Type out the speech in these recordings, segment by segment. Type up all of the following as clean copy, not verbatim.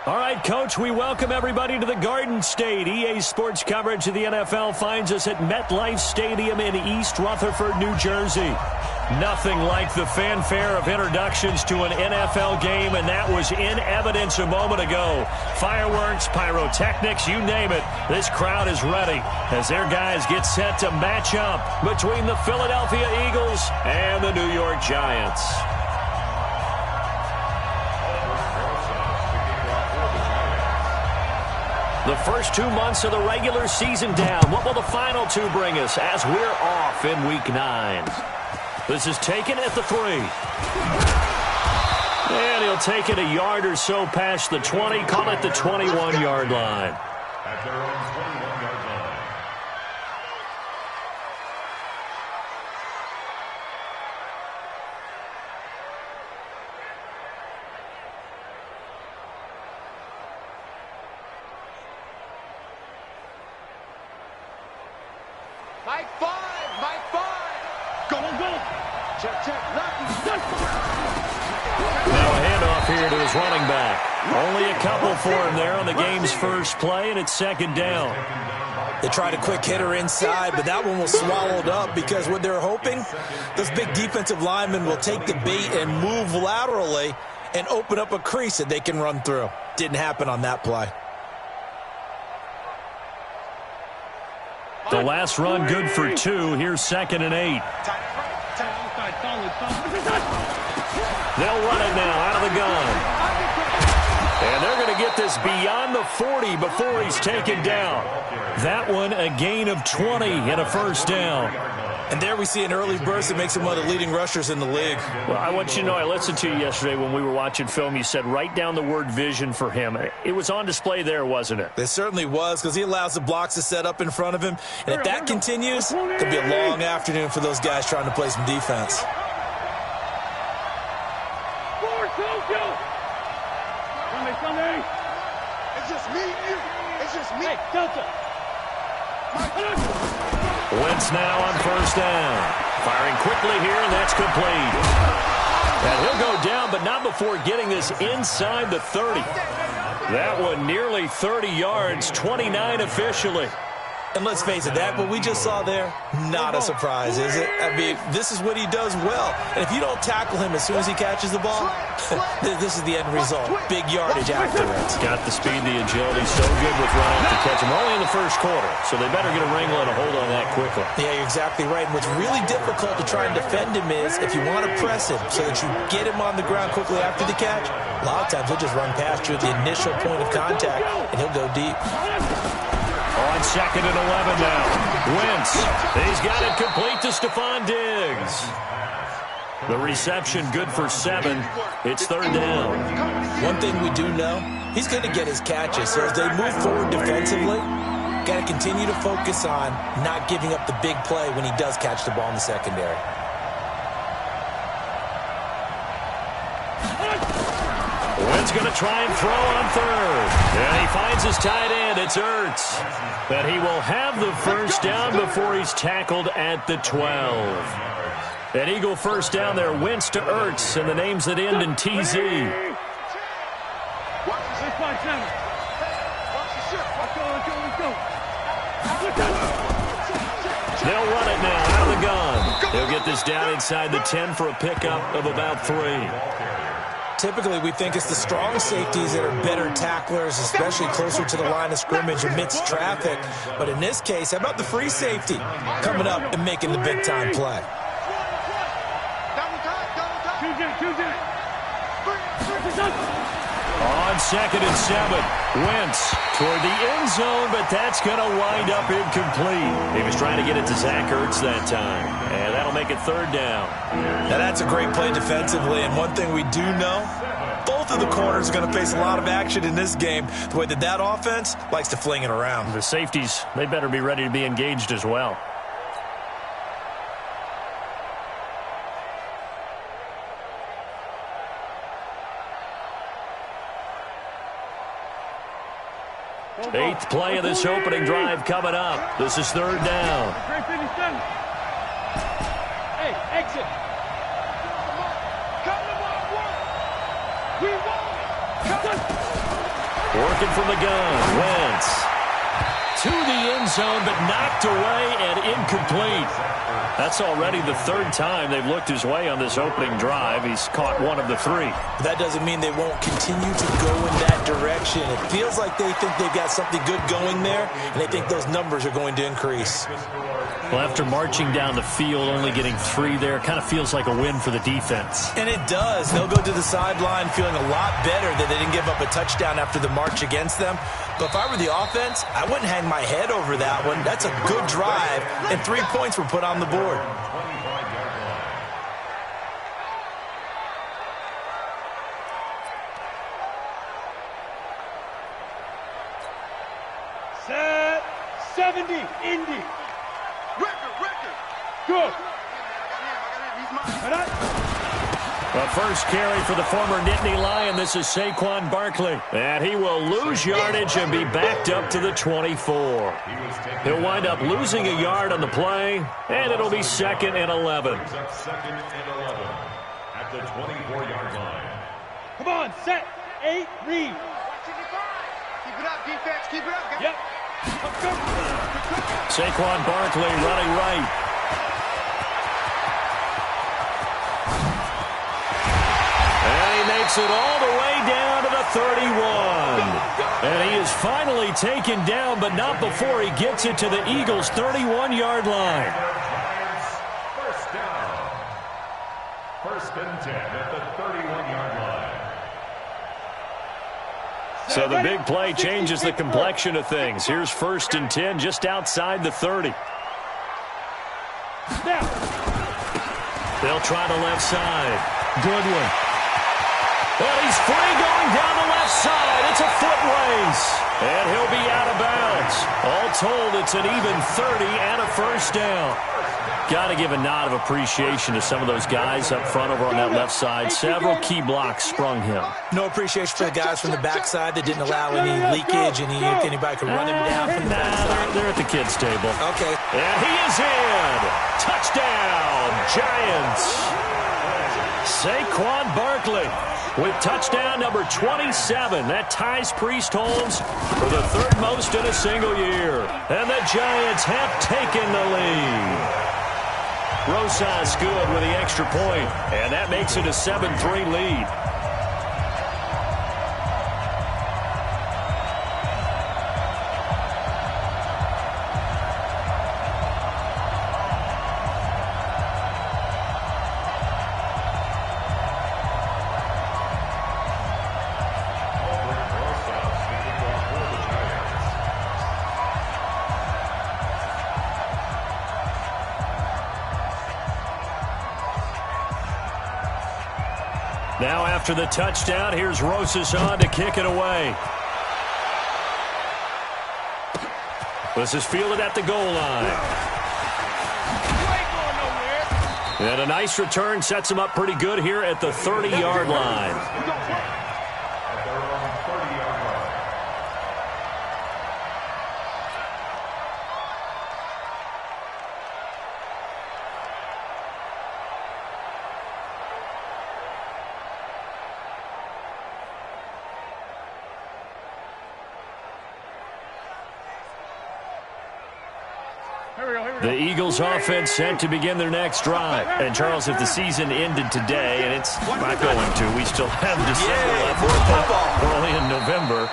All right, Coach, we welcome everybody to the Garden State. EA Sports coverage of the NFL finds us at MetLife Stadium in East Rutherford, New Jersey. Nothing like the fanfare of introductions to an NFL game, and that was in evidence a moment ago. Fireworks, pyrotechnics, you name it. This crowd is ready as their guys get set to match up between the Philadelphia Eagles and the New York Giants. The first 2 months of the regular season down. What will the final two bring us as we're off in Week 9? This is taken at the 3. And he'll take it a yard or so past the 20. Call it the 21-yard line. At their own 21-yard line. Mike 5, Mike 5. Go, go. Check, check. Now a handoff here to his running back. Only a couple for him there on the game's first play, and it's second down. They tried a quick hitter inside, but that one was swallowed up because what they're hoping, those big defensive linemen will take the bait and move laterally and open up a crease that they can run through. Didn't happen on that play. The last run good for 2. Here's 2nd and 8. They'll run it now out of the gun. And they're going to get this beyond the 40 before he's taken down. That one a gain of 20 and a first down. And there we see an early burst that makes him one of the leading rushers in the league. Well, I want you to know, I listened to you yesterday when we were watching film. You said write down the word vision for him. It was on display there, wasn't it? It certainly was, because he allows the blocks to set up in front of him. And if that continues, it could be a long afternoon for those guys trying to play some defense. It's just me and you. It's just me. Hey, Delta. Wentz now on first down. Firing quickly here, and that's complete. And he'll go down, but not before getting this inside the 30. That one nearly 30 yards, 29 officially. And let's face it, that what we just saw there, not a surprise, is it? I mean, this is what he does well. And if you don't tackle him as soon as he catches the ball, this is the end result. Big yardage after it. Got the speed, the agility, so good with run after catch. We're only in the first quarter, so they better get a wrangle and a hold on that quickly. Yeah, you're exactly right. And what's really difficult to try and defend him is if you want to press him so that you get him on the ground quickly after the catch, a lot of times he'll just run past you at the initial point of contact, and he'll go deep. On 2nd and 11 now. Wentz, he's got it complete to Stephon Diggs. The reception good for 7. It's 3rd down. One thing we do know, he's going to get his catches. So as they move forward defensively, got to continue to focus on not giving up the big play when he does catch the ball in the secondary. Wentz going to try and throw on 3rd. And he finds his tight end. It's Ertz. But he will have the first down before he's tackled at the 12. An Eagle first down there. Wentz to Ertz, and the names that end in TZ. They'll run it now out of the gun. They'll get this down inside the 10 for a pickup of about 3. Typically, we think it's the strong safeties that are better tacklers, especially closer to the line of scrimmage amidst traffic. But in this case, how about the free safety coming up and making the big-time play? On 2nd and 7, Wentz toward the end zone, but that's going to wind up incomplete. He was trying to get it to Zach Ertz that time, and that'll make it 3rd down. Now, that's a great play defensively, and one thing we do know, both of the corners are going to face a lot of action in this game, the way that offense likes to fling it around. The safeties, they better be ready to be engaged as well. Eighth play of this opening drive coming up. This is 3rd down. Hey, exit. Come to my work. We want it. Come on. working from the gun. Wentz to the end zone, but knocked away and incomplete. That's already the third time they've looked his way on this opening drive. He's caught one of the three. That doesn't mean they won't continue to go in that direction. It feels like they think they've got something good going there, and they think those numbers are going to increase. Well, after marching down the field, only getting 3 there, kind of feels like a win for the defense. And it does. They'll go to the sideline feeling a lot better that they didn't give up a touchdown after the march against them. But if I were the offense, I wouldn't hang my head over that one. That's a good drive, and 3 points were put on the board. Set 70, Indy. Record. Good. The first carry for the former Nittany Lion. This is Saquon Barkley. And he will lose yardage and be backed up to the 24. He'll wind up losing a yard on the play, and it'll be 2nd and 11. Second and 11 at the 24-yard line. Come on, set, 8, read. Keep it up, defense. Keep it up, guys. Yep. Saquon Barkley running right. Makes it all the way down to the 31. And he is finally taken down, but not before he gets it to the Eagles' 31-yard line. First down. 1st and 10 at the 31-yard line. So the big play changes the complexion of things. Here's 1st and 10 just outside the 30. They'll try the left side. Goodwin. Well, he's free going down the left side. It's a foot race. And he'll be out of bounds. All told, it's an even 30 and a first down. Got to give a nod of appreciation to some of those guys up front over on that left side. Several key blocks sprung him. No appreciation for the guys from the backside that didn't allow any leakage, and if anybody could run him down from the backside. They're at the kids' table. Okay. And he is in. Touchdown, Giants. Saquon Barkley with touchdown number 27. That ties Priest Holmes for the 3rd most in a single year. And the Giants have taken the lead. Rosas good with the extra point, and that makes it a 7-3 lead. Now after the touchdown, here's Rosas on to kick it away. This is fielded at the goal line. And a nice return sets him up pretty good here at the 30-yard line. The Eagles offense set to begin their next drive. And, Charles, if the season ended today, and it's not going to, we still have December left. We're only in November.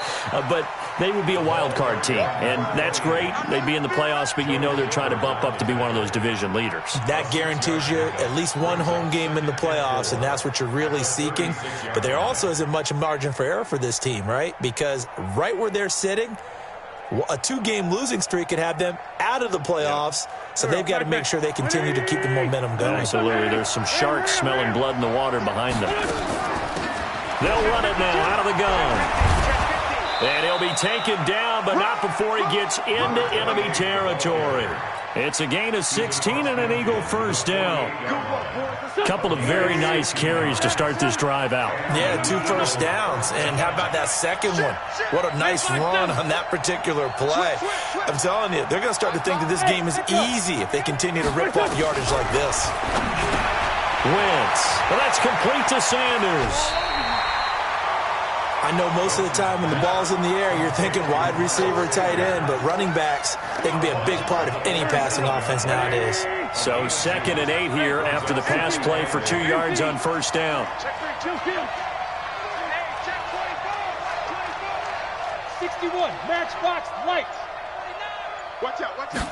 But they would be a wild card team. And that's great. They'd be in the playoffs, but you know they're trying to bump up to be one of those division leaders. That guarantees you at least one home game in the playoffs, and that's what you're really seeking. But there also isn't much margin for error for this team, right? Because right where they're sitting, a 2-game losing streak could have them out of the playoffs, so they've got to make sure they continue to keep the momentum going. Absolutely. There's some sharks smelling blood in the water behind them. They'll run it now out of the gun. And he'll be taken down, but not before he gets into enemy territory. It's a gain of 16 and an Eagle first down. Couple of very nice carries to start this drive out. Yeah, 2 first downs. And how about that second one? What a nice run on that particular play. I'm telling you, they're going to start to think that this game is easy if they continue to rip off yardage like this. Wentz. Well, that's complete to Sanders. I know most of the time when the ball's in the air, you're thinking wide receiver, tight end, but running backs, they can be a big part of any passing offense nowadays. So 2nd and 8 here after the pass play for 2 yards on first down. Check 61, matchbox, lights. Watch out, watch out.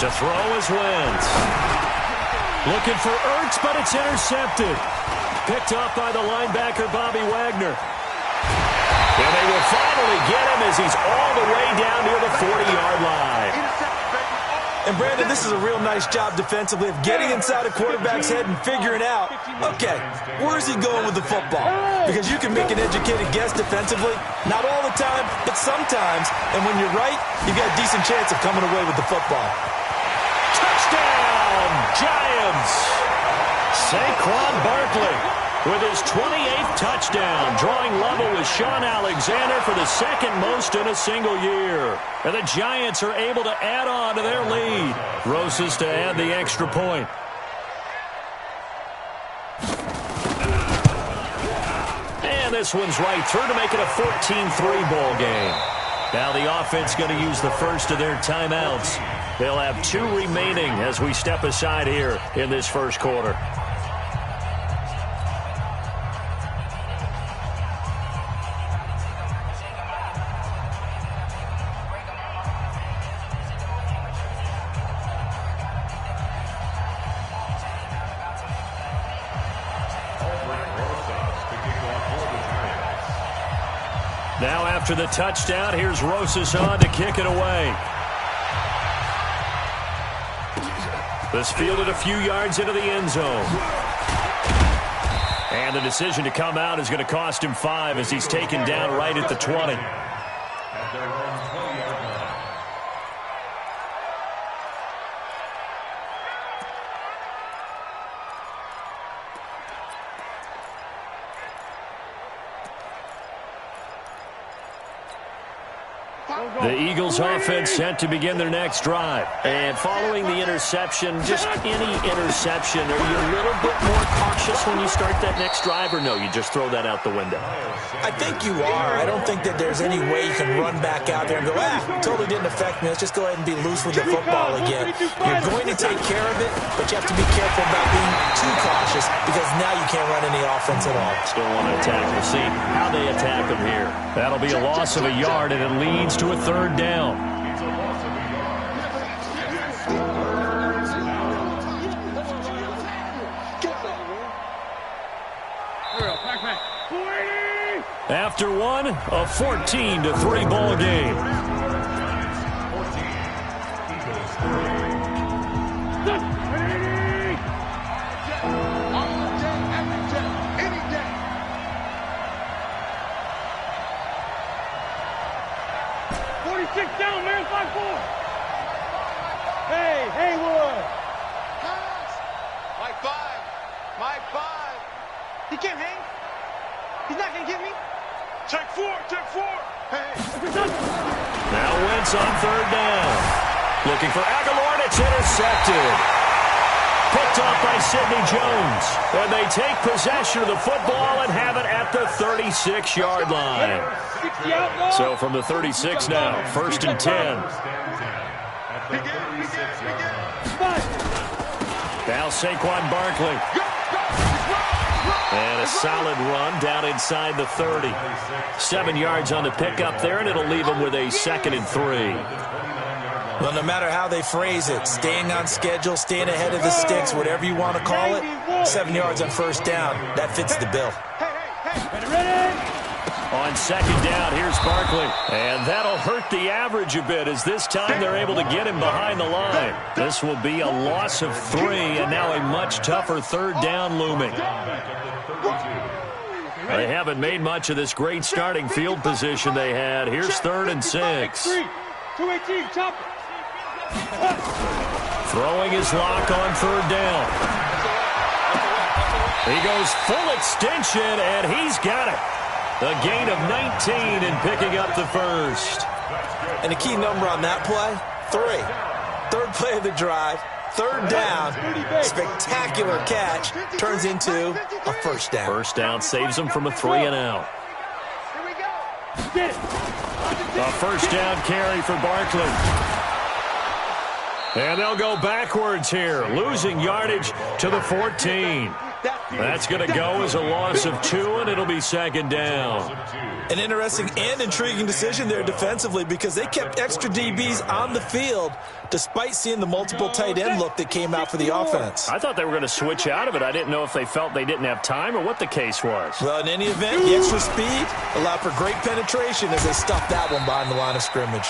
To throw is Wentz. Looking for Ertz, but it's intercepted. Picked up by the linebacker, Bobby Wagner. And they will finally get him as he's all the way down near the 40-yard line. And, Brandon, this is a real nice job defensively of getting inside a quarterback's head and figuring out, okay, where's he going with the football? Because you can make an educated guess defensively. Not all the time, but sometimes. And when you're right, you've got a decent chance of coming away with the football. Touchdown, Giants! Saquon Barkley with his 28th touchdown, drawing level with Sean Alexander for the 2nd most in a single year. And the Giants are able to add on to their lead. Rosas to add the extra point. And this one's right through to make it a 14-3 ball game. Now the offense going to use the first of their timeouts. They'll have 2 remaining as we step aside here in this first quarter. Now after the touchdown, here's Rosas on to kick it away. This fielded a few yards into the end zone. And the decision to come out is going to cost him 5 as he's taken down right at the 20. The Eagles offense set to begin their next drive. And following the interception, just any interception, are you a little bit more cautious when you start that next drive, or no, you just throw that out the window? I think you are. I don't think that there's any way you can run back out there and go, totally didn't affect me. Let's just go ahead and be loose with the football again. You're going to take care of it, but you have to be careful about being too cautious because now you can't run any offense at all. Still want to attack. We'll see how they attack them here. That'll be a loss of a yard, and it leads to a 3rd down. After one, a 14-3 ball game. Down, man, 5-4. Hey, Haywood. My 5. He can't hang. He's not going to get me. Check 4. Hey. Now Wentz on 3rd down. Looking for Aguilar, and it's intercepted. Picked off by Sidney Jones. And they take possession of the football and have it at the 36-yard line. So from the 36 now, 1st and 10. Now Saquon Barkley. And a solid run down inside the 30. 7 yards on the pickup there, and it'll leave him with a 2nd and 3. Well, no matter how they phrase it, staying on schedule, staying ahead of the sticks, whatever you want to call it, 7 yards on 1st down, that fits the bill. On 2nd down, here's Barkley. And that'll hurt the average a bit as this time they're able to get him behind the line. This will be a loss of 3, and now a much tougher 3rd down looming. They haven't made much of this great starting field position they had. Here's 3rd and 6. 218, chop it. Throwing his lock on 3rd down. He goes full extension, and he's got it. A gain of 19 and picking up the first. And a key number on that play, 3. 3rd play of the drive, 3rd down, spectacular catch, turns into a 1st down. 1st down saves him from a 3 and out. Get it. A first down carry for Barkley. And they'll go backwards here, losing yardage to the 14. That's going to go as a loss of 2, and it'll be second down. An interesting and intriguing decision there defensively because they kept extra DBs on the field despite seeing the multiple tight end look that came out for the offense. I thought they were going to switch out of it. I didn't know if they felt they didn't have time or what the case was. Well, in any event, the extra speed allowed for great penetration as they stuffed that one behind the line of scrimmage.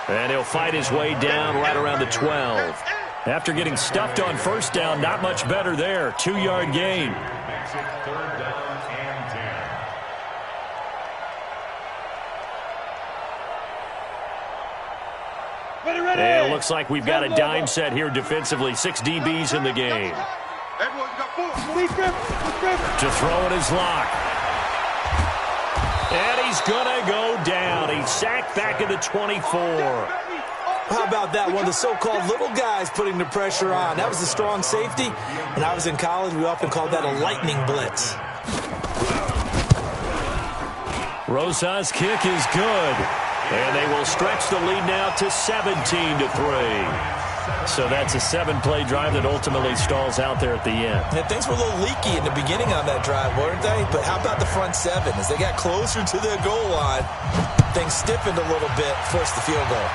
And he'll fight his way down right around the 12. After getting stuffed on first down, not much better there. 2-yard gain. Makes it third down and 10. Ready. And it looks like we've got a dime set here defensively. 6 DBs in the game. Everyone's got 4. To throw in his lock. And he's going to go down. He's sacked back at the 24. How about that? One of the so-called little guys putting the pressure on. That was a strong safety. When I was in college, we often called that a lightning blitz. Rosa's kick is good. And they will stretch the lead now to 17-3. So that's a 7-play drive that ultimately stalls out there at the end. And things were a little leaky in the beginning on that drive, weren't they? But how about the front 7? As they got closer to the goal line, things stiffened a little bit, forced the field goal.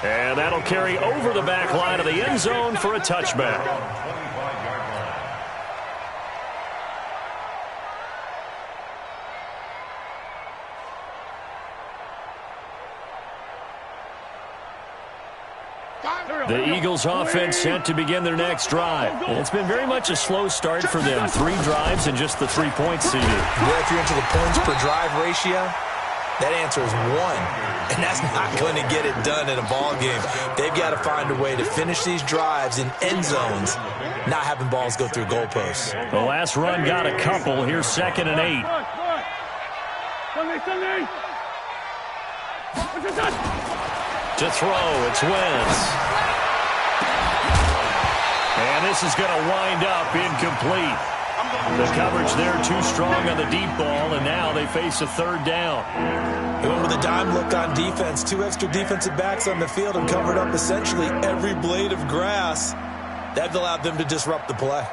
And that'll carry over the back line of the end zone for a touchback. The Eagles offense set to begin their next drive. And it's been very much a slow start for them. 3 drives and just the 3 points seeded. Yeah, if you're into the points per drive ratio, that answer is 1. And that's not going to get it done in a ball game. They've got to find a way to finish these drives in end zones, not having balls go through goalposts. The last run got a couple. Here's 2nd and 8. Sunday. To throw, it's Wentz. And this is going to wind up incomplete. The coverage there too strong on the deep ball, and now they face a 3rd down. He went with a dime look on defense. 2 extra defensive backs on the field and covered up essentially every blade of grass. That allowed them to disrupt the play.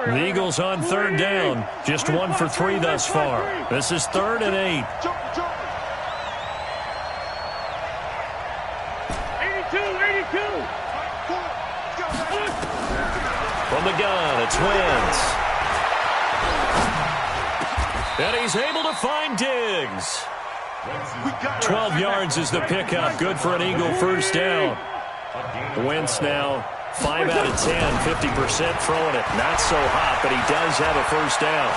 The Eagles on 3rd down. Just 1 for 3 thus far. This is 3rd and 8. 82. From the gun, it's Wentz. And he's able to find Diggs. 12 yards is the pickup. Good for an Eagle first down. Wentz now 5 out of 10, 50% throwing it. Not so hot, but he does have a first down.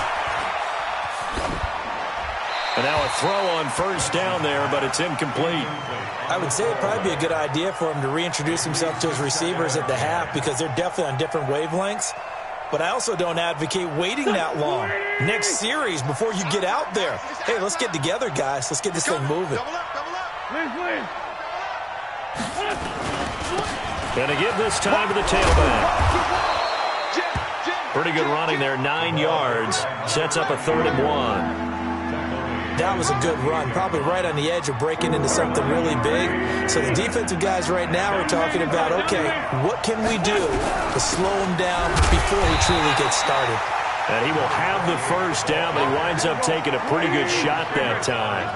And now a throw on first down there, but it's incomplete. I would say it'd probably be a good idea for him to reintroduce himself to his receivers at the half because they're definitely on different wavelengths. But I also don't advocate waiting that long. Next series, before you get out there, hey, let's get together, guys. Let's get this thing moving. Gonna give this time to the tailback. Pretty good running there, 9 yards. Sets up a 3rd and 1. That was a good run, probably right on the edge of breaking into something really big. So the defensive guys right now are talking about, okay, what can we do to slow him down before he truly gets started? And he will have the first down, but he winds up taking a pretty good shot that time.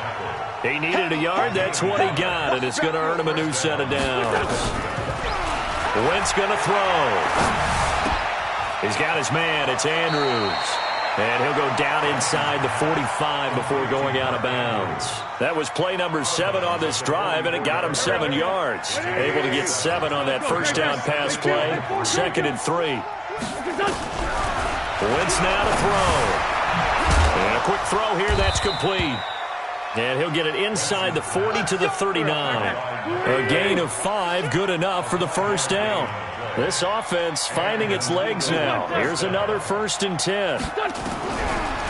He needed a yard, that's what he got, and it's going to earn him a new set of downs. Wentz going to throw. He's got his man, it's Andrews. And he'll go down inside the 45 before going out of bounds. That was play number 7 on this drive, and it got him 7 yards. Able to get 7 on that first down pass play. 2nd and 3. Wentz now to throw. And a quick throw here, that's complete. And he'll get it inside the 40 to the 39. A gain of 5, good enough for the first down. This offense finding its legs now. Here's another 1st and 10.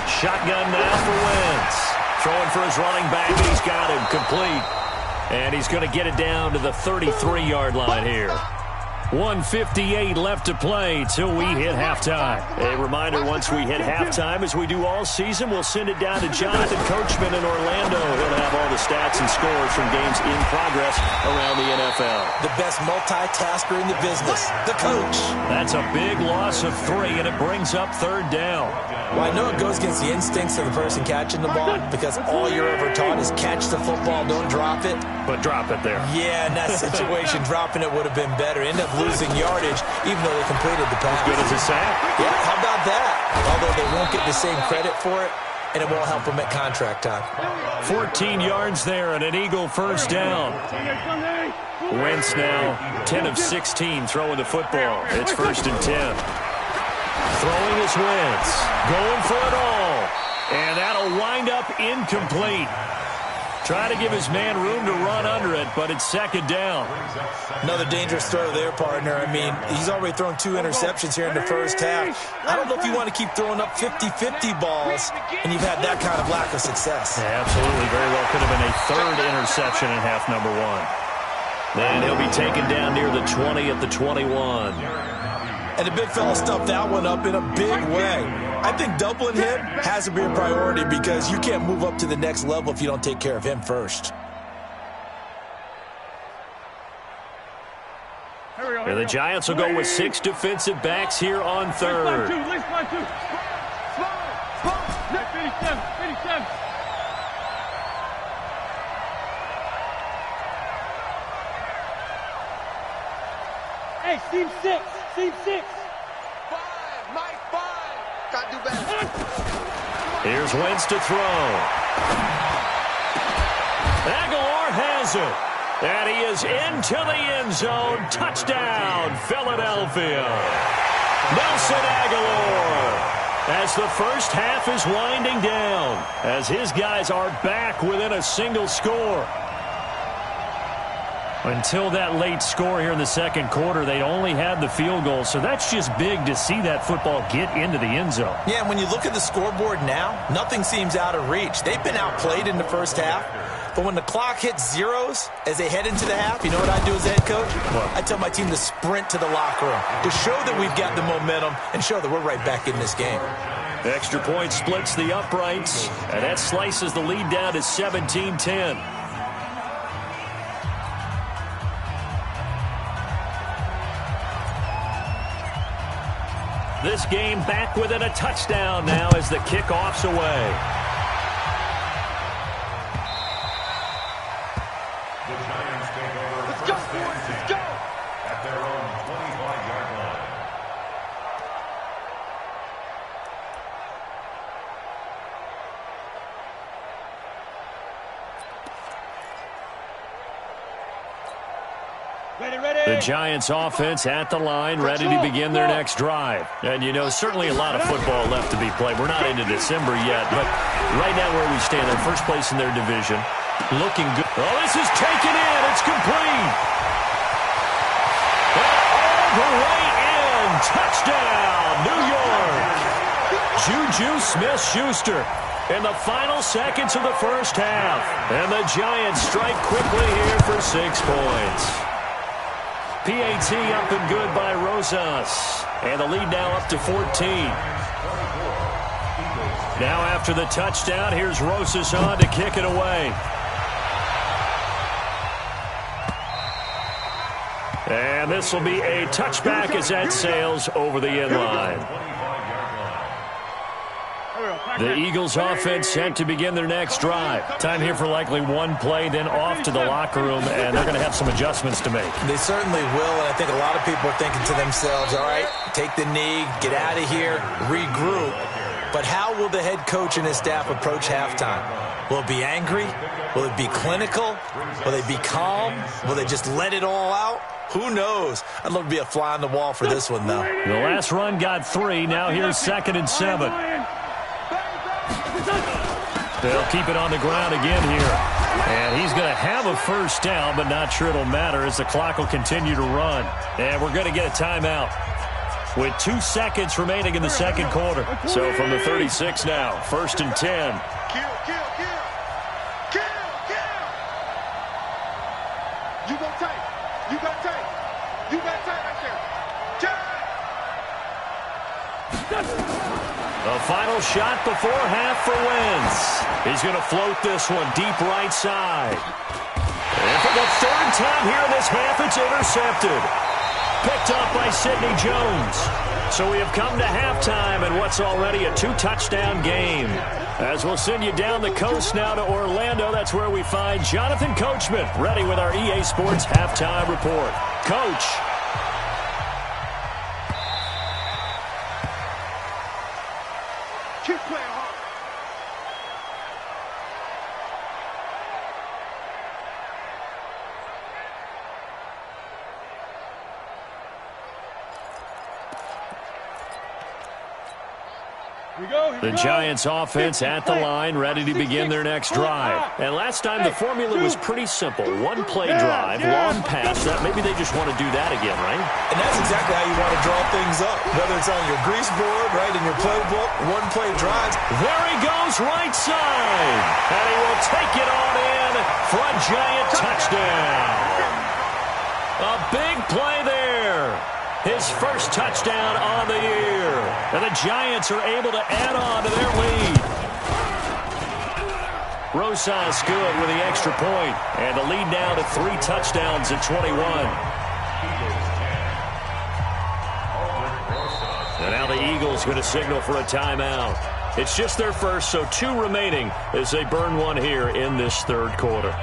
Shotgun now for Wentz. Throwing for his running back, and he's got him complete. And he's going to get it down to the 33-yard line here. 1:58 left to play till we hit halftime. A reminder, once we hit halftime, as we do all season, we'll send it down to Jonathan Coachman in Orlando. He'll have all the stats and scores from games in progress around the NFL. The best multitasker in the business, the coach. That's a big loss of 3, and it brings up 3rd down. Well, I know it goes against the instincts of the person catching the ball because all you're ever taught is catch the football, don't drop it. But drop it there. Yeah, in that situation, dropping it would have been better. End up losing yardage, even though they completed the pass. As good as a sack. Yeah, how about that? Although they won't get the same credit for it, and it won't help them at contract time. 14 yards there and an Eagle first down. Wentz now 10 of 16 throwing the football. It's 1st and 10. Throwing is Wentz. Going for it all. And that'll wind up incomplete. Try to give his man room to run under it, but it's 2nd down. Another dangerous throw there, partner. I mean, he's already thrown 2 interceptions here in the first half. I don't know if you want to keep throwing up 50-50 balls, and you've had that kind of lack of success. Yeah, absolutely. Very well could have been a 3rd interception in half number 1. Then he'll be taken down near the 20 at the 21. And the big fella stuffed that one up in a big way. I think doubling him has to be a priority because you can't move up to the next level if you don't take care of him first. And the Giants will go with 6 defensive backs here on 3rd. 57. Hey, Steve 6. 5, Mike 5. Gotta do better. Here's Wentz to throw. Aguilar has it. And he is into the end zone. Touchdown, Philadelphia. Nelson Aguilar. As the first half is winding down, as his guys are back within a single score. Until that late score here in the 2nd quarter, they only had the field goal, so that's just big to see that football get into the end zone. Yeah, and when you look at the scoreboard now, nothing seems out of reach. They've been outplayed in the first half, but when the clock hits zeros as they head into the half, you know what I do as a head coach? What? I tell my team to sprint to the locker room to show that we've got the momentum and show that we're right back in this game. Extra point splits the uprights, and that slices the lead down to 17-10. This game back within a touchdown now as the kickoff's away. The Giants take over. Let's go, boys. Let's go. At their own 25-yard line. The Giants offense at the line, ready to begin their next drive. And, you know, certainly a lot of football left to be played. We're not into December yet, but right now where we stand, they're first place in their division. Looking good. Oh, this is taken in. It's complete. All the way in. Touchdown, New York. Juju Smith-Schuster in the final seconds of the first half. And the Giants strike quickly here for 6 points. PAT up and good by Rosas. And the lead now up to 14. Now after the touchdown, here's Rosas on to kick it away. And this will be a touchback as that sails over the end line. The Eagles offense set to begin their next drive. Time here for likely one play, then off to the locker room, and they're going to have some adjustments to make. They certainly will, and I think a lot of people are thinking to themselves, all right, take the knee, get out of here, regroup. But how will the head coach and his staff approach halftime? Will it be angry? Will it be clinical? Will they be calm? Will they just let it all out? Who knows? I'd love to be a fly on the wall for this one, though. The last run got 3. Now here's 2nd and 7. They'll keep it on the ground again here. And he's going to have a first down, but not sure it'll matter as the clock will continue to run. And we're going to get a timeout with 2 seconds remaining in the 2nd quarter. So from the 36 now, 1st and 10. Kill. You got tight. The final shot before half for Wentz. He's going to float this one deep right side. And for the third time here in this half, it's intercepted. Picked up by Sidney Jones. So we have come to halftime in what's already a two-touchdown game. As we'll send you down the coast now to Orlando, that's where we find Jonathan Coachman, ready with our EA Sports halftime report. Coach. Keep playing hard. The Giants offense at the line, ready to begin their next drive. And last time the formula was pretty simple. One play drive, long pass. That maybe they just want to do that again, right? And that's exactly how you want to draw things up. Whether it's on your grease board, right, in your playbook, one play drives. There he goes, right side. And he will take it on in for a Giant touchdown. A big play there. His first touchdown on the year. And the Giants are able to add on to their lead. Rosas good with the extra point. And the lead now to 3 touchdowns at 21. And now the Eagles going to signal for a timeout. It's just their first, so 2 remaining as they burn one here in this third quarter.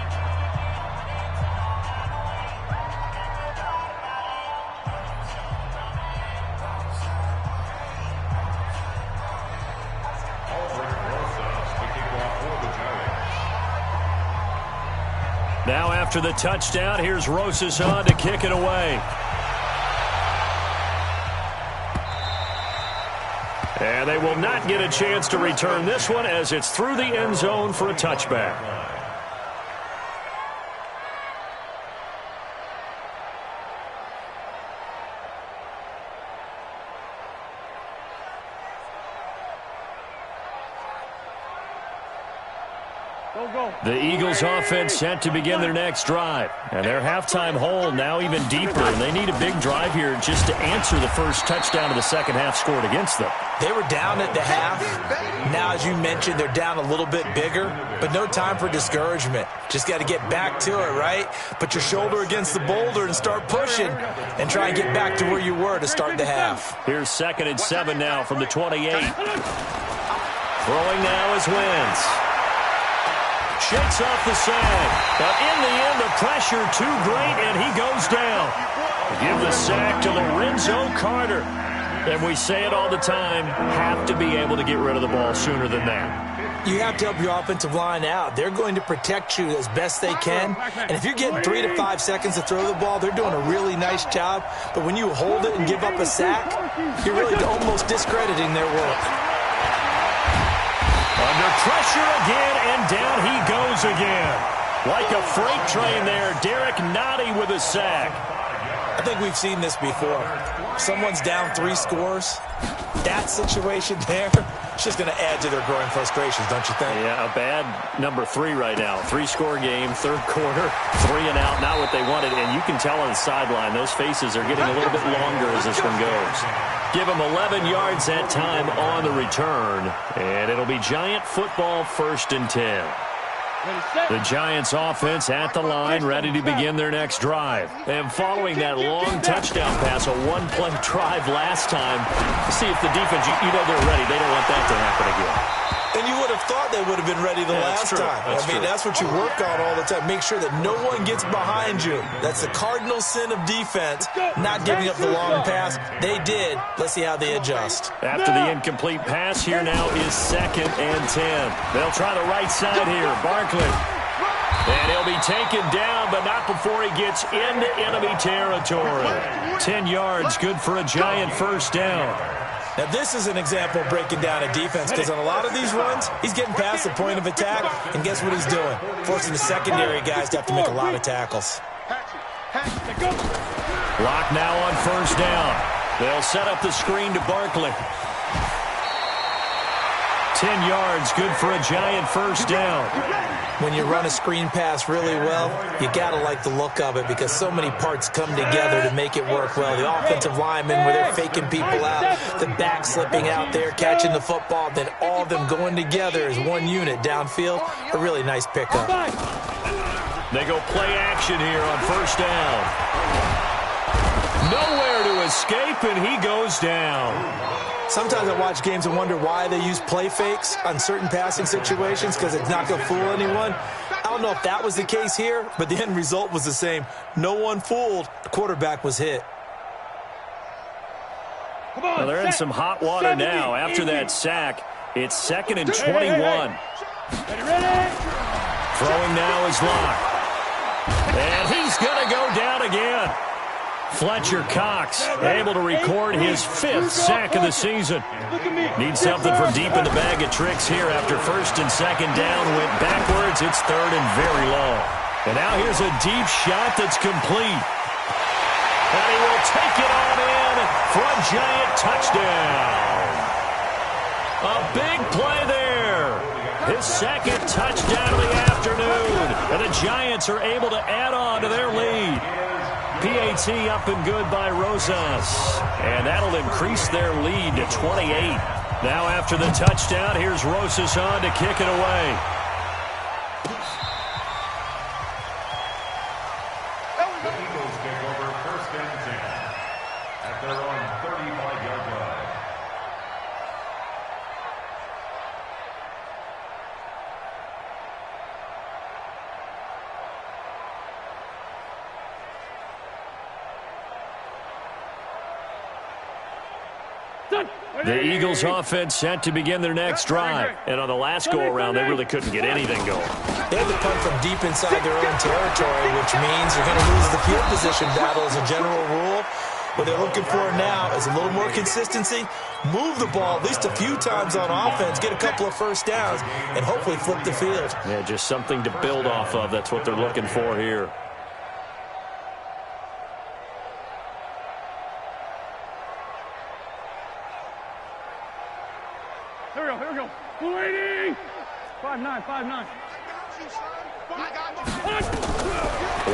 Now after the touchdown, here's Rosas on to kick it away. And they will not get a chance to return this one as it's through the end zone for a touchback. The Eagles offense set to begin their next drive. And their halftime hole now even deeper. And they need a big drive here just to answer the first touchdown of the second half scored against them. They were down at the half. Now, as you mentioned, they're down a little bit bigger. But no time for discouragement. Just got to get back to it, right? Put your shoulder against the boulder and start pushing. And try and get back to where you were to start the half. Here's 2nd and 7 now from the 28. Throwing now is Wentz. Shakes off the sack. But in the end, the pressure too great, and he goes down. Give the sack to Lorenzo Carter. And we say it all the time, have to be able to get rid of the ball sooner than that. You have to help your offensive line out. They're going to protect you as best they can. And if you're getting 3 to 5 seconds to throw the ball, they're doing a really nice job. But when you hold it and give up a sack, you're really almost discrediting their work. Under pressure again, and down he goes again. Like a freight train there, Derek Nottie with a sack. I think we've seen this before. Someone's down 3 scores. That situation there, it's just going to add to their growing frustrations, don't you think? Yeah, a bad number 3 right now. 3-score game, third quarter, 3 and out, not what they wanted. And you can tell on the sideline, those faces are getting a little bit longer as this one goes. Give them 11 yards that time on the return. And it'll be Giant football, 1st and 10. The Giants offense at the line, ready to begin their next drive. And following that long touchdown pass, a one-play drive last time, see if the defense, you know they're ready. They don't want that to happen again. And you would have thought they would have been ready the last time. I mean, that's what you work on all the time. Make sure that no one gets behind you. That's the cardinal sin of defense, not giving up the long pass. They did. Let's see how they adjust. After the incomplete pass, here now is 2nd and 10. They'll try the right side here. Barkley. And he'll be taken down, but not before he gets into enemy territory. 10 yards, good for a Giant first down. Now, this is an example of breaking down a defense because on a lot of these runs, he's getting past the point of attack, and guess what he's doing? Forcing the secondary guys to have to make a lot of tackles. Lock now on first down. They'll set up the screen to Barkley. 10 yards, good for a Giant first down. When you run a screen pass really well, you got to like the look of it because so many parts come together to make it work well. The offensive linemen, where they're faking people out, the back slipping out there, catching the football, then all of them going together as one unit downfield. A really nice pickup. They go play action here on first down. Nowhere to escape, and he goes down. Sometimes I watch games and wonder why they use play fakes on certain passing situations because it's not going to fool anyone. I don't know if that was the case here, but the end result was the same. No one fooled. The quarterback was hit. Well, they're in some hot water now after that sack. It's 2nd and 21. Throwing now is Locke. And he's going to go down again. Fletcher Cox able to record his 5th sack of the season. Needs something from deep in the bag of tricks here after 1st and 2nd down. Went backwards. It's 3rd and very long. And now here's a deep shot that's complete. And he will take it on in for a giant touchdown. A big play there. His 2nd touchdown of the afternoon. And the Giants are able to add on to their lead. PAT up and good by Rosas. And that'll increase their lead to 28. Now after the touchdown, here's Rosas on to kick it away. The Eagles take over 1st and 10 at their own 35-yard line. The Eagles offense set to begin their next drive. And on the last go-around, they really couldn't get anything going. They had to punt from deep inside their own territory, which means you're going to lose the field position battle as a general rule. What they're looking for now is a little more consistency, move the ball at least a few times on offense, get a couple of first downs, and hopefully flip the field. Yeah, just something to build off of. That's what they're looking for here. Here we go. Waiting. 5-9.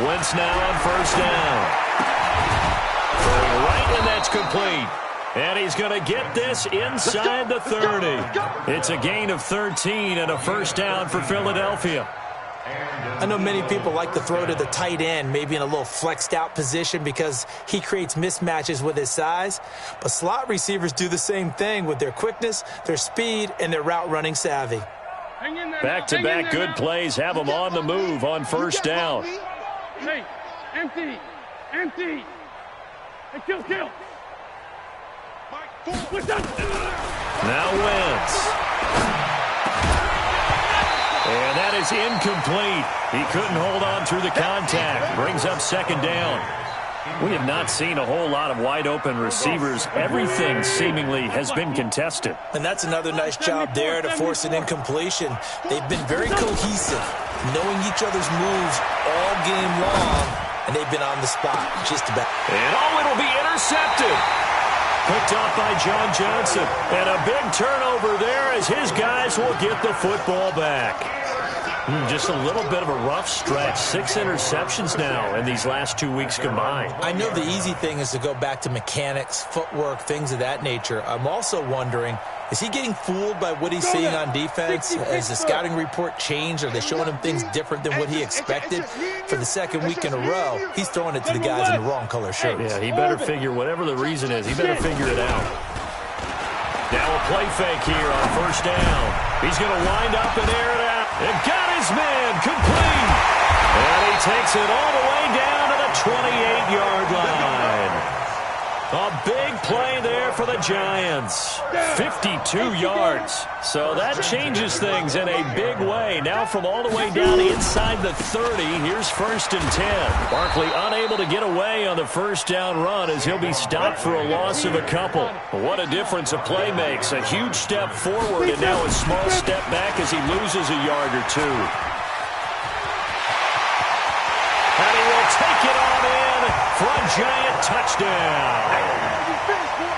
Wentz now on first down. Throwing right, and that's complete. And he's going to get this inside the 30. It's a gain of 13 and a first down for Philadelphia. I know many people like to throw to the tight end, maybe in a little flexed out position because he creates mismatches with his size. But slot receivers do the same thing with their quickness, their speed, and their route running savvy. Back-to-back good plays have them on the move on first down. Hey, empty. Hey, kill. Now Wentz. And that is incomplete. He couldn't hold on through the contact. Brings up 2nd down. We have not seen a whole lot of wide-open receivers. Everything seemingly has been contested. And that's another nice job there to force an incompletion. They've been very cohesive, knowing each other's moves all game long, and they've been on the spot just about. And it'll be intercepted. Picked off by John Johnson. And a big turnover there as his guys will get the football back. Just a little bit of a rough stretch. 6 interceptions now in these last 2 weeks combined. I know the easy thing is to go back to mechanics, footwork, things of that nature. I'm also wondering, is he getting fooled by what he's seeing on defense? Has the scouting report changed? Are they showing him things different than what he expected? For the 2nd week in a row, he's throwing it to the guys in the wrong color shirts. Yeah, he better figure, whatever the reason is, he better figure it out. Now a play fake here on first down. He's going to wind up and air it out. And got his man complete. And he takes it all the way down to the 28-yard line. A big play there for the Giants. 52 yards. So that changes things in a big way. Now from all the way down inside the 30, here's 1st and 10. Barkley unable to get away on the first down run as he'll be stopped for a loss of a couple. What a difference a play makes. A huge step forward and now a small step back as he loses a yard or two. And he will take it on in for a giant touchdown.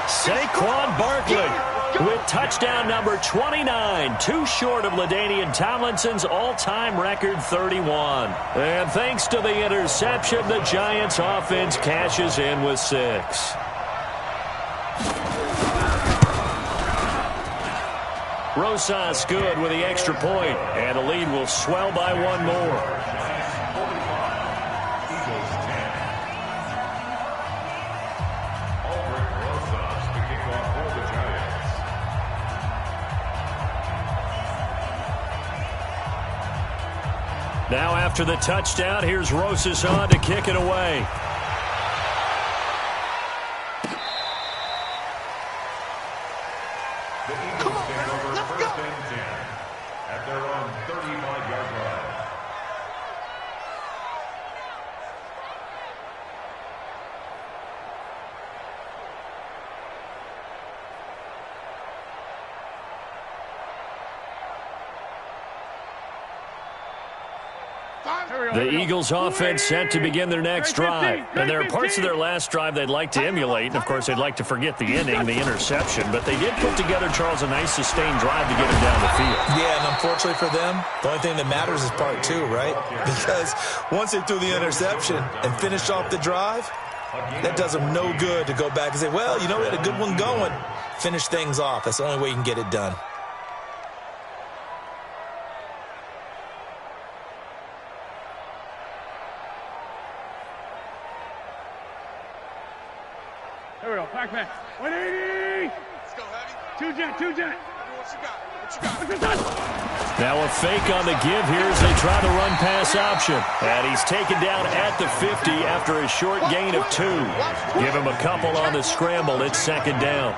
Saquon Barkley with touchdown number 29, too short of LaDainian Tomlinson's all-time record 31. And thanks to the interception, the Giants offense cashes in with 6. Rosas good with the extra point, and the lead will swell by 1 more. Now after the touchdown, here's Rosas on to kick it away. Come on, man. Let's go. At their own 35-yard line. The Eagles offense set to begin their next drive. And there are parts of their last drive they'd like to emulate. And, of course, they'd like to forget the inning, the interception. But they did put together, Charles, a nice sustained drive to get him down the field. Yeah, and unfortunately for them, the only thing that matters is part 2, right? Because once they threw the interception and finished off the drive, that does them no good to go back and say, well, you know, we had a good one going. Finish things off. That's the only way you can get it done. Here we go. Pack back. 180. Let's go, Heavy. Two jet. What you got? Now a fake on the give here as they try the run-pass option. And he's taken down at the 50 after a short gain of 2. Give him a couple on the scramble. It's 2nd down.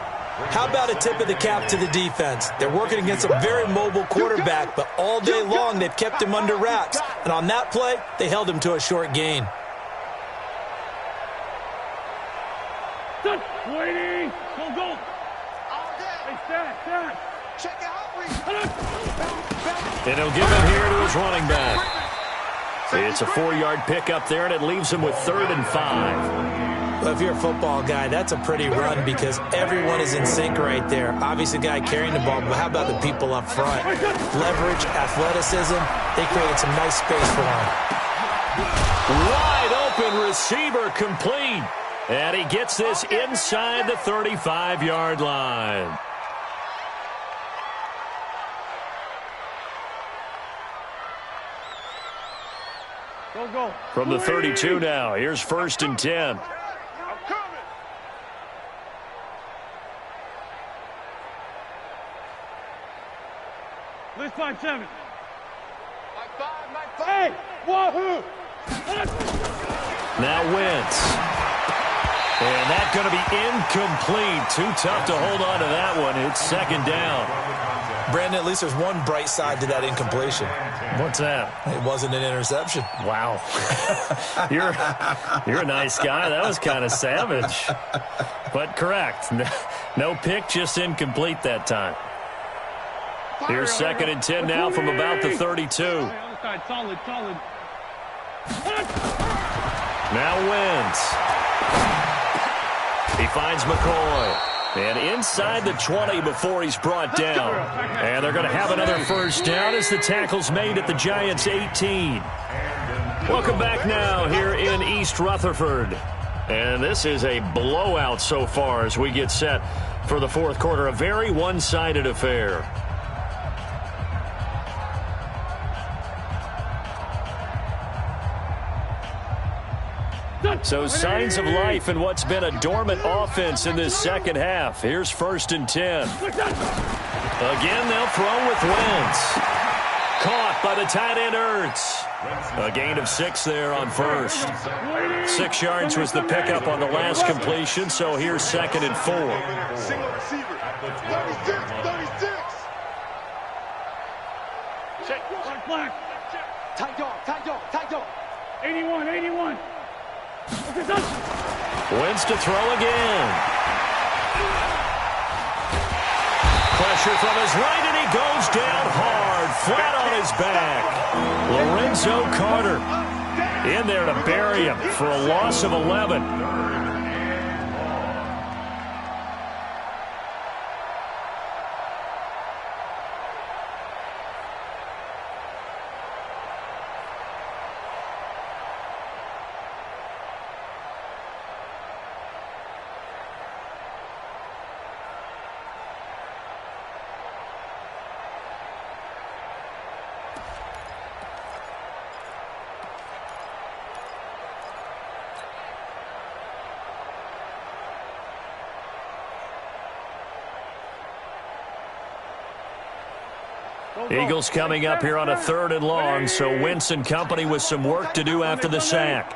How about a tip of the cap to the defense? They're working against a very mobile quarterback, but all day long they've kept him under wraps. And on that play, they held him to a short gain. Waiting. Go. All day. Hey, stat. Check it out. And he'll give it here to his running back. It's a 4-yard pickup there, and it leaves him with 3rd and 5. Well, if you're a football guy, that's a pretty run because everyone is in sync right there. Obviously, the guy carrying the ball, but how about the people up front? Leverage, athleticism, they created some nice space for him. Wide open receiver complete. And he gets this inside the 35-yard line. Go. From the 32 now, here's 1st and 10. I'm coming. Let's 5-7. My 5. Hey, wahoo! Now Wentz. And that's going to be incomplete. Too tough to hold on to that one. It's 2nd down. Brandon, at least there's one bright side to that incompletion. What's that? It wasn't an interception. Wow. You're a nice guy. That was kind of savage. But correct. No pick, just incomplete that time. Here's 2nd and 10 now from about the 32. Other side, solid. Now Wentz. He finds McCoy. And inside the 20 before he's brought down. And they're going to have another 1st down as the tackle's made at the Giants' 18. Welcome back now here in East Rutherford. And this is a blowout so far as we get set for the 4th quarter. A very one-sided affair. So signs of life in what's been a dormant offense in this 2nd half. Here's 1st and 10. Again, they'll throw with Wentz. Caught by the tight end Ertz. A gain of 6 there on 1st. 6 yards was the pickup on the last completion, so here's 2nd and 4. Single receiver. 36. Check. Black. Tight dog. 81. Wentz to throw again. Pressure from his right, and he goes down hard, flat on his back. Lorenzo Carter in there to bury him for a loss of 11. Eagles coming up here on a 3rd and long, so Wentz and company with some work to do after the sack.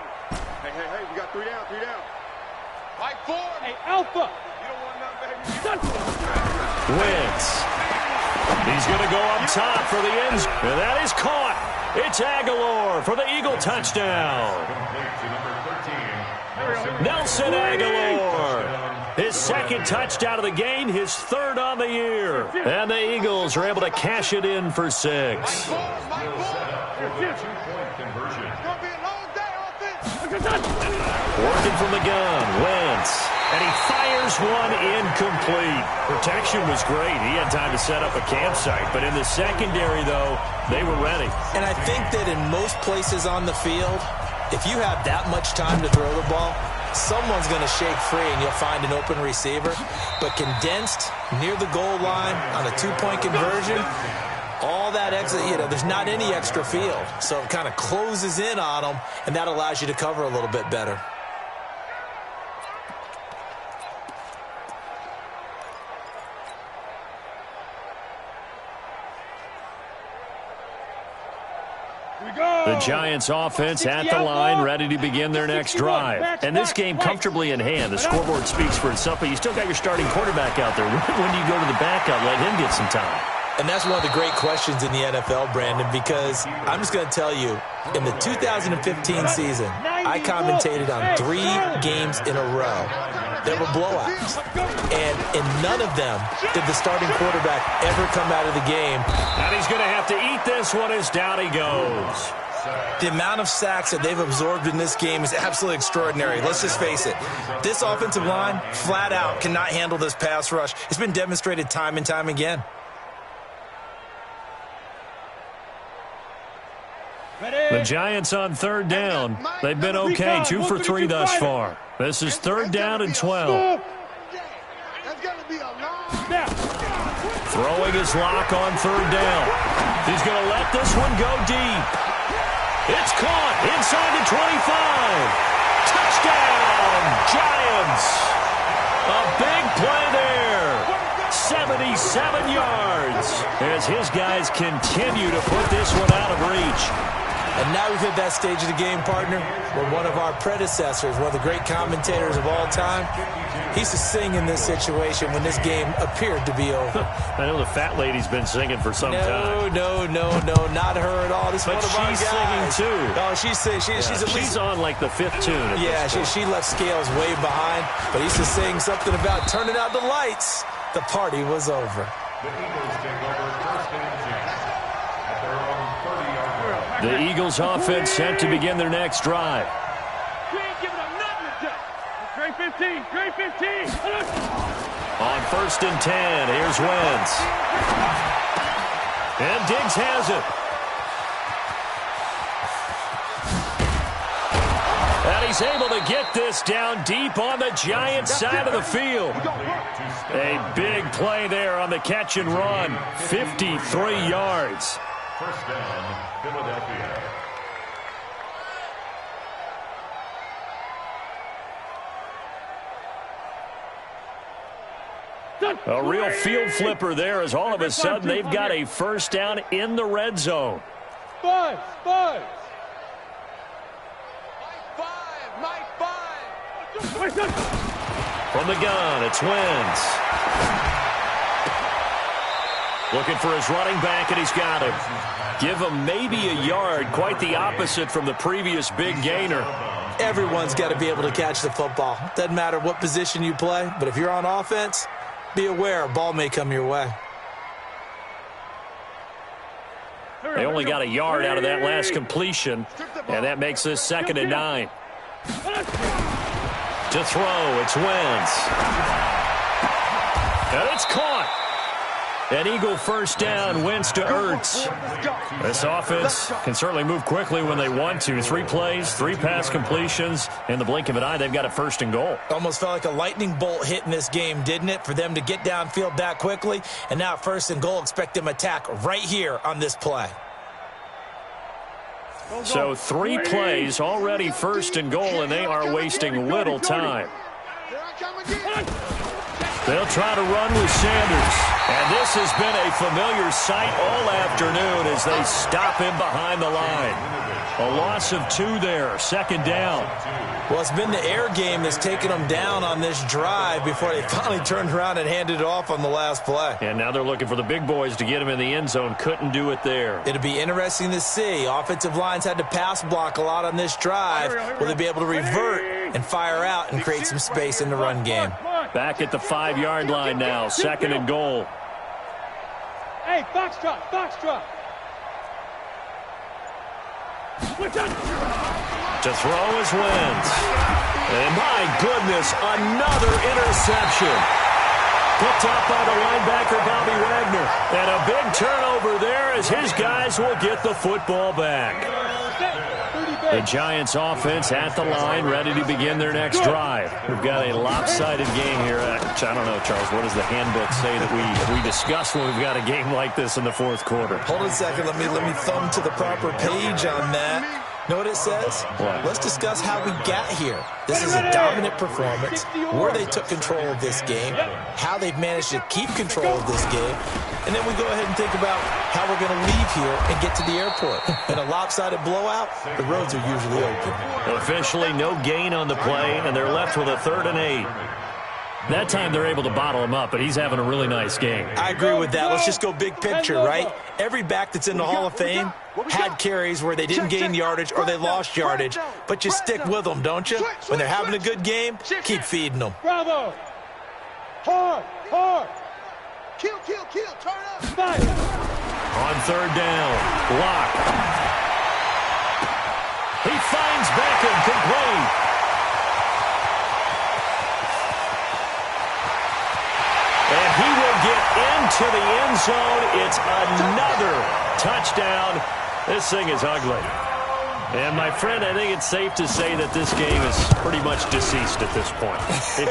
Hey, we got 3 down, 3 down. Mike Ford. Hey, Alpha. You don't want nothing, baby. Wentz. He's going to go up top for the end zone. And that is caught. It's Aguilar for the Eagle touchdown. Nelson Aguilar. His 2nd touchdown of the game, his 3rd on the year. And the Eagles are able to cash it in for 6. It's gonna be a long day, offense. Working from the gun, Wentz. And he fires one incomplete. Protection was great. He had time to set up a campsite. But in the secondary, though, they were ready. And I think that in most places on the field, if you have that much time to throw the ball, someone's going to shake free and you'll find an open receiver. But condensed near the goal line on a 2-point conversion, all that extra, there's not any extra field. So it kind of closes in on them, and that allows you to cover a little bit better. The Giants offense at the line, ready to begin their next drive. And this game comfortably in hand. The scoreboard speaks for itself, but you still got your starting quarterback out there. When do you go to the backup, let him get some time? And that's one of the great questions in the NFL, Brandon, because I'm just going to tell you, in the 2015 season, I commentated on 3 games in a row that were blowouts. And in none of them did the starting quarterback ever come out of the game. And he's going to have to eat this one as down he goes. The amount of sacks that they've absorbed in this game is absolutely extraordinary. Let's just face it. This offensive line, flat out, cannot handle this pass rush. It's been demonstrated time and time again. The Giants on 3rd down. They've been okay, 2 for 3 thus far. This is 3rd down and 12. Throwing his lock on 3rd down. He's going to let this one go deep. It's caught inside the 25. Touchdown, Giants. A big play there. 77 yards as his guys continue to put this one out of reach. And now we've hit that stage of the game, partner, where one of our predecessors, one of the great commentators of all time, he used to sing in this situation when this game appeared to be over. I know the fat lady's been singing for some time. No, not her at all. This is one of our guys. She's singing too. Oh, she's on like the 5th tune. Yeah, she left scales way behind, but he used to sing something about turning out the lights. The party was over. The Eagles take over 1st and 10 at their own 30-yard line. The Eagles offense set to begin their next drive. We ain't giving up nothing today. Great 15. Great 15. On 1st and 10, here's Wentz. And Diggs has it. And he's able to get this down deep on the Giants side of the field. A big play there on the catch and run. 53 yards. 1st down, Philadelphia. A real field flipper there as all of a sudden they've got a 1st down in the red zone. Spurs. Mike 5. From the gun, it's Wentz. Looking for his running back, and he's got him. Give him maybe a yard, quite the opposite from the previous big gainer. Everyone's got to be able to catch the football. Doesn't matter what position you play, but if you're on offense, be aware a ball may come your way. They only got a yard out of that last completion, and that makes this 2nd and 9. To throw, it's Wentz. And it's caught. An Eagle 1st down, Wentz to Ertz. This offense can certainly move quickly when they want to. 3 plays, 3 pass completions. In the blink of an eye, they've got it 1st and goal. Almost felt like a lightning bolt hit in this game, didn't it? For them to get downfield that quickly. And now 1st and goal, expect them attack right here on this play. So 3 plays, already 1st and goal, and they are wasting little time. They'll try to run with Sanders. And this has been a familiar sight all afternoon as they stop him behind the line. A loss of 2 there, second down. Well, it's been the air game that's taken them down on this drive before they finally turned around and handed it off on the last play. And now they're looking for the big boys to get him in the end zone. Couldn't do it there. It'll be interesting to see. Offensive lines had to pass block a lot on this drive. Will they be able to revert and fire out and create some space in the run game? Back at the 5-yard line now, second and goal. Hey, foxtrot, foxtrot. Switch up. To throw is Wentz. And my goodness, another interception. Picked up by the linebacker, Bobby Wagner. And a big turnover there as his guys will get the football back. The Giants offense at the line, ready to begin their next drive. We've got a lopsided game here. I don't know, Charles, what does the handbook say that we discuss when we've got a game like this in the fourth quarter? Hold on a second. Let me thumb to the proper page on that. Know what it says? What? Let's discuss how we got here. This is a dominant performance, where they took control of this game, how they've managed to keep control of this game, and then we go ahead and think about how we're going to leave here and get to the airport. In a lopsided blowout, the roads are usually open. Officially no gain on the play, and they're left with a 3rd and 8. That time they're able to bottle him up, but he's having a really nice game. I agree with that. Let's just go big picture, right? Every back that's in the Hall of Fame had carries where they didn't gain yardage or they lost yardage, but you stick with them, don't you? When they're having a good game, keep feeding them. Bravo. Hard, hard. Kill, kill, kill. Turn up. Fight. On 3rd down, block. He finds Beckham, complete. And he will get into the end zone. It's another touchdown. This thing is ugly. And, my friend, I think it's safe to say that this game is pretty much deceased at this point.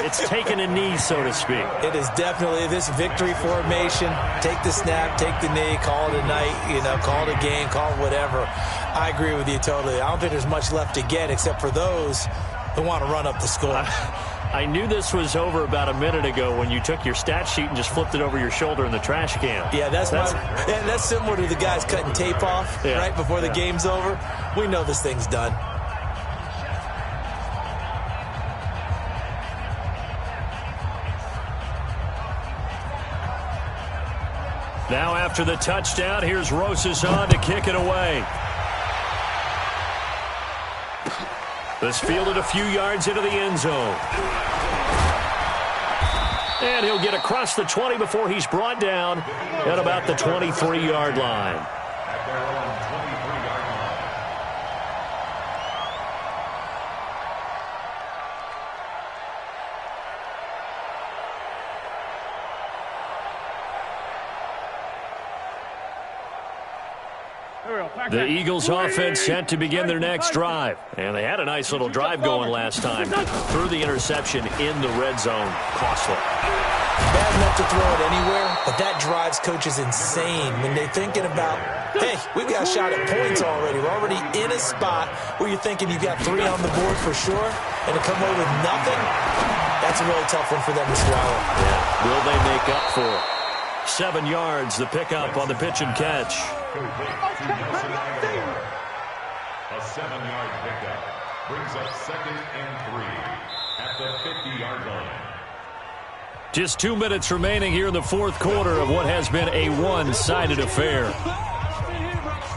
It's taken a knee, so to speak. It is definitely this victory formation. Take the snap, take the knee, call it a night, call it a game, call it whatever. I agree with you totally. I don't think there's much left to get except for those who want to run up the score. I knew this was over about a minute ago when you took your stat sheet and just flipped it over your shoulder in the trash can. Yeah, that's similar to the guys cutting tape off right before the game's over. We know this thing's done. Now after the touchdown, here's Rosas on to kick it away. This fielded a few yards into the end zone. And he'll get across the 20 before he's brought down at about the 23-yard line. At their own 23-yard line. The Eagles offense set to begin their next drive. And they had a nice little drive going last time. Threw the interception in the red zone. Costly. Bad enough to throw it anywhere, but that drives coaches insane when they're thinking about, hey, we've got a shot at points already. We're already in a spot where you're thinking you've got 3 on the board for sure, and to come away with nothing, that's a really tough one for them to swallow. Yeah. Will they make up for it? 7 yards, the pickup on the pitch and catch. A 7-yard pickup brings up 2nd and 3 at the 50-yard line. Just 2 minutes remaining here in the fourth quarter of what has been a one-sided affair.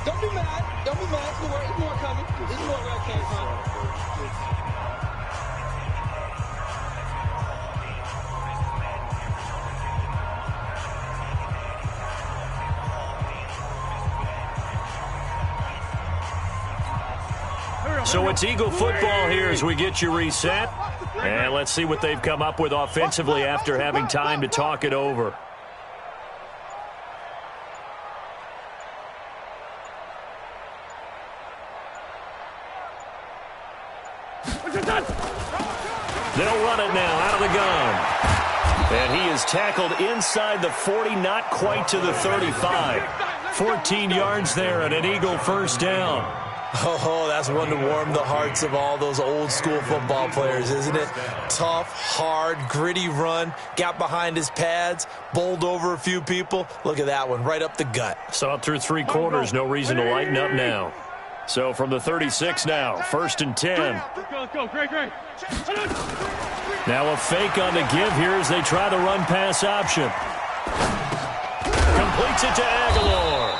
Don't be mad. Don't be mad. There's more coming. There's more where I came from. So it's Eagle football here as we get you reset. And let's see what they've come up with offensively after having time to talk it over. They'll run it now out of the gun. And he is tackled inside the 40, not quite to the 35. 14 yards there and an Eagle first down. Oh, that's one to warm the hearts of all those old school football players, isn't it? Tough, hard, gritty run, got behind his pads, bowled over a few people. Look at that one, right up the gut. Saw it through 3 quarters, no reason to lighten up now. So from the 36 now, 1st and 10. Let's go, great. Now a fake on the give here as they try the run-pass option. Completes it to Aguilar.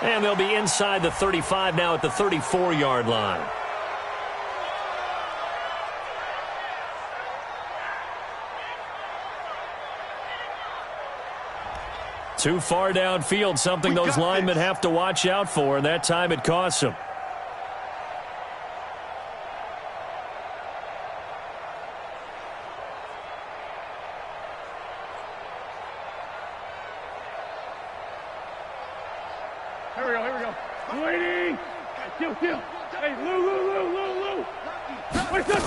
And they'll be inside the 35 now at the 34-yard line. Too far downfield, something those linemen have to watch out for, and that time it costs them. Here we go. Waiting. Kill. Hey, Lou. Wait, good.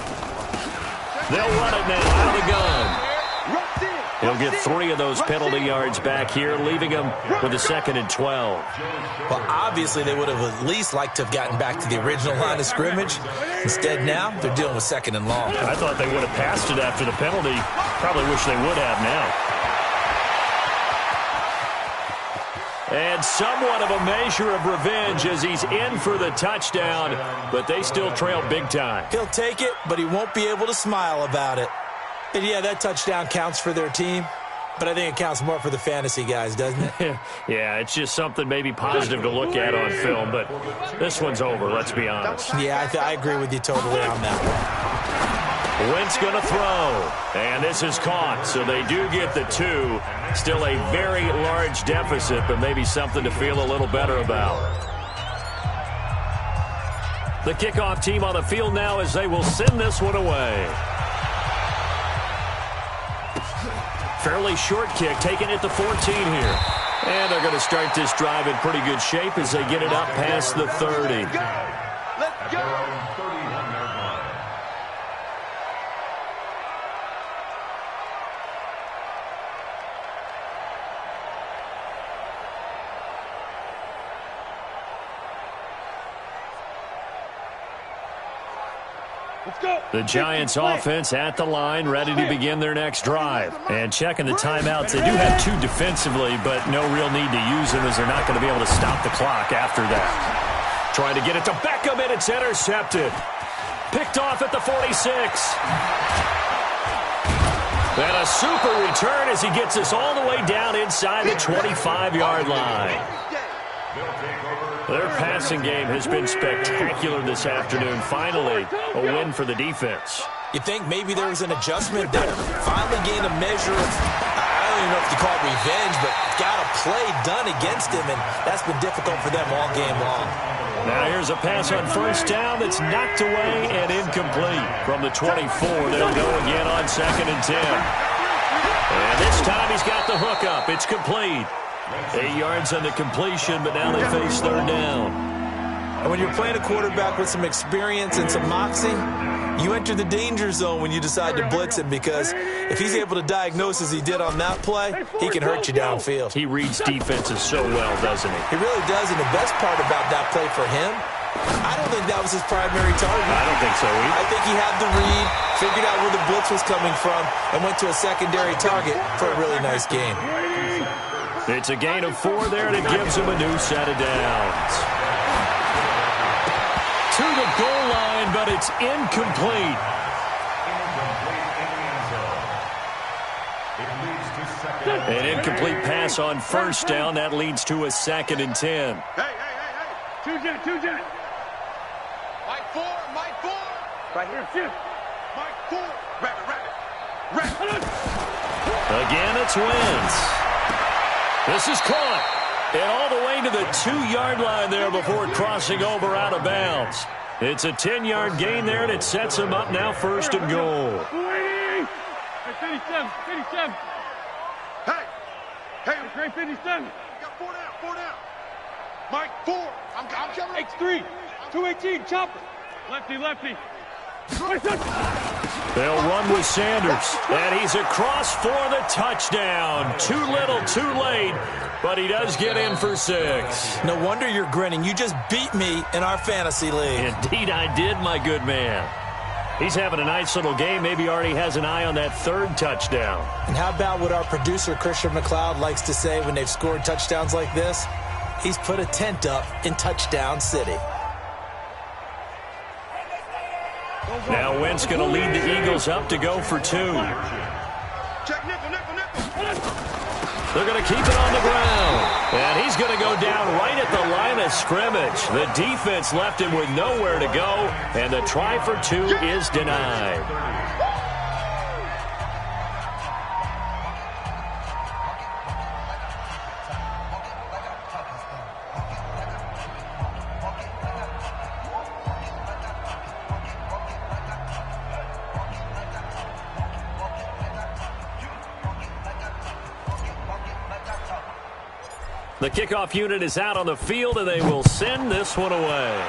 They'll run it now out of the gun. He'll get 3 of those penalty yards back here, leaving him with a 2nd and 12. Well, obviously they would have at least liked to have gotten back to the original line of scrimmage. Instead now, they're dealing with 2nd and long. I thought they would have passed it after the penalty. Probably wish they would have now. And somewhat of a measure of revenge as he's in for the touchdown, but they still trail big time. He'll take it, but he won't be able to smile about it. And yeah, that touchdown counts for their team, but I think it counts more for the fantasy guys, doesn't it? Yeah, it's just something maybe positive to look at on film, but this one's over, let's be honest. Yeah, I agree with you totally on that one. Wentz going to throw, and this is caught, so they do get the 2. Still a very large deficit, but maybe something to feel a little better about. The kickoff team on the field now as they will send this one away. Fairly short kick, taking it to 14 here. And they're going to start this drive in pretty good shape as they get it up past the 30. Let's go. The Giants offense at the line, ready to begin their next drive. And checking the timeouts, they do have 2 defensively, but no real need to use them as they're not going to be able to stop the clock after that. Trying to get it to Beckham, and it's intercepted. Picked off at the 46. And a super return as he gets us all the way down inside the 25-yard line. Their passing game has been spectacular this afternoon. Finally, a win for the defense. You think maybe there was an adjustment that finally gained a measure of, I don't even know if you call it revenge, but got a play done against him, and that's been difficult for them all game long. Now here's a pass on 1st down that's knocked away and incomplete. From the 24, they'll go again on 2nd and 10. And this time he's got the hook up. It's complete. 8 yards on the completion, but now they face 3rd down. And when you're playing a quarterback with some experience and some moxie, you enter the danger zone when you decide to blitz him, because if he's able to diagnose as he did on that play, he can hurt you downfield. He reads defenses so well, doesn't he? He really does, and the best part about that play for him, I don't think that was his primary target. I don't think so either. I think he had the read, figured out where the blitz was coming from, and went to a secondary target for a really nice game. It's a gain of 4 there, and it gives him a new set of downs. To the goal line, but it's incomplete. An incomplete pass on 1st down. That leads to a 2nd and 10. Hey. Two jet. Mike 4. Right here, shoot. Mike 4. Rabbit. Again, it's Wentz. This is caught. And all the way to the 2-yard line there before crossing over out of bounds. It's a 10-yard gain there, and it sets him up now 1st and goal. Hey, 57. Hey. Great 57. We got 4 down. Mike 4. I'm coming. X3. 218, chopper. Lefty. They'll run with Sanders, and he's across for the touchdown. Too little, too late, but he does get in for 6. No wonder you're grinning. You just beat me in our fantasy league. Indeed I did, my good man. He's having a nice little game. Maybe already has an eye on that 3rd touchdown. And how about what our producer, Christian McLeod, likes to say when they've scored touchdowns like this? He's put a tent up in Touchdown City. Now Wentz going to lead the Eagles up to go for 2. Check nickel, nickel, nickel. They're going to keep it on the ground. And he's going to go down right at the line of scrimmage. The defense left him with nowhere to go, and the try for 2 is denied. The kickoff unit is out on the field, and they will send this one away.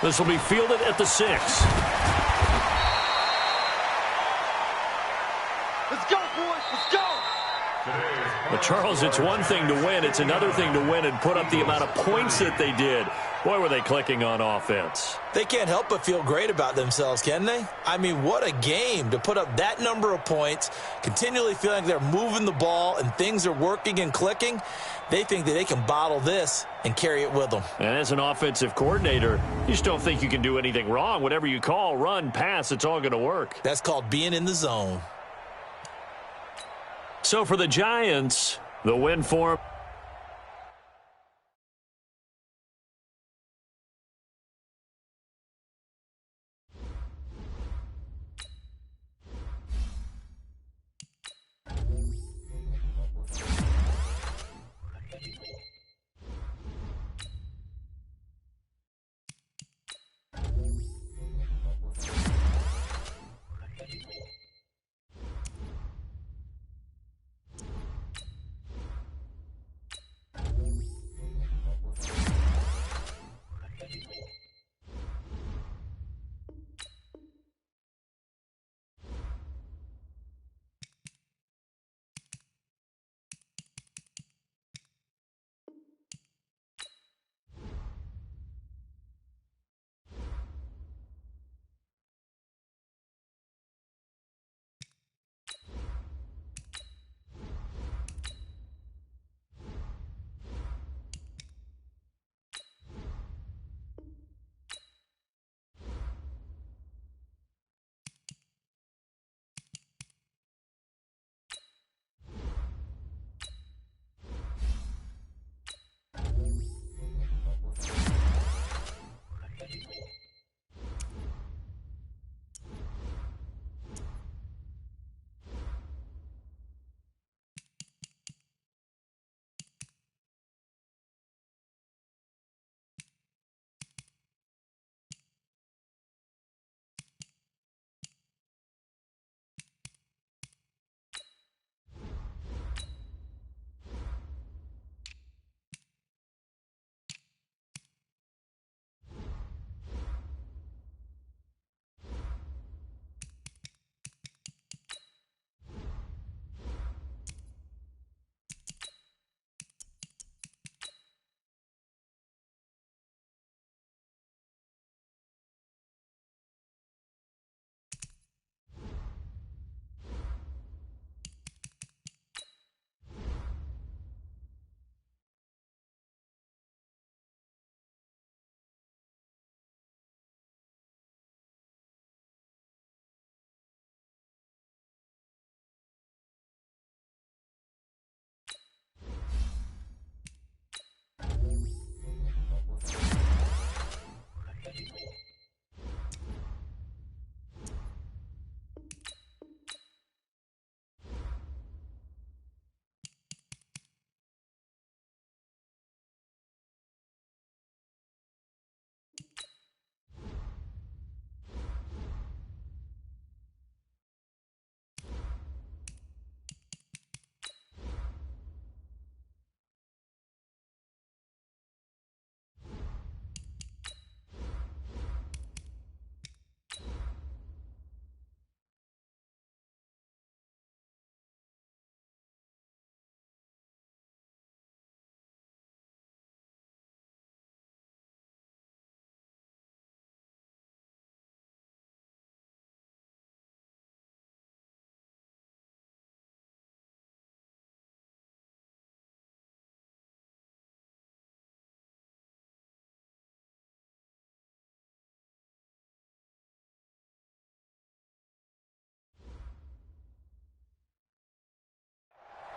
This will be fielded at the 6. Let's go, boys. Let's go. But, Charles, it's one thing to win. It's another thing to win and put up the amount of points that they did. Boy, were they clicking on offense. They can't help but feel great about themselves, can they? I mean, what a game to put up that number of points, continually feeling like they're moving the ball and things are working and clicking. They think that they can bottle this and carry it with them. And as an offensive coordinator, you just don't think you can do anything wrong. Whatever you call, run, pass, it's all going to work. That's called being in the zone. So for the Giants, the win for them.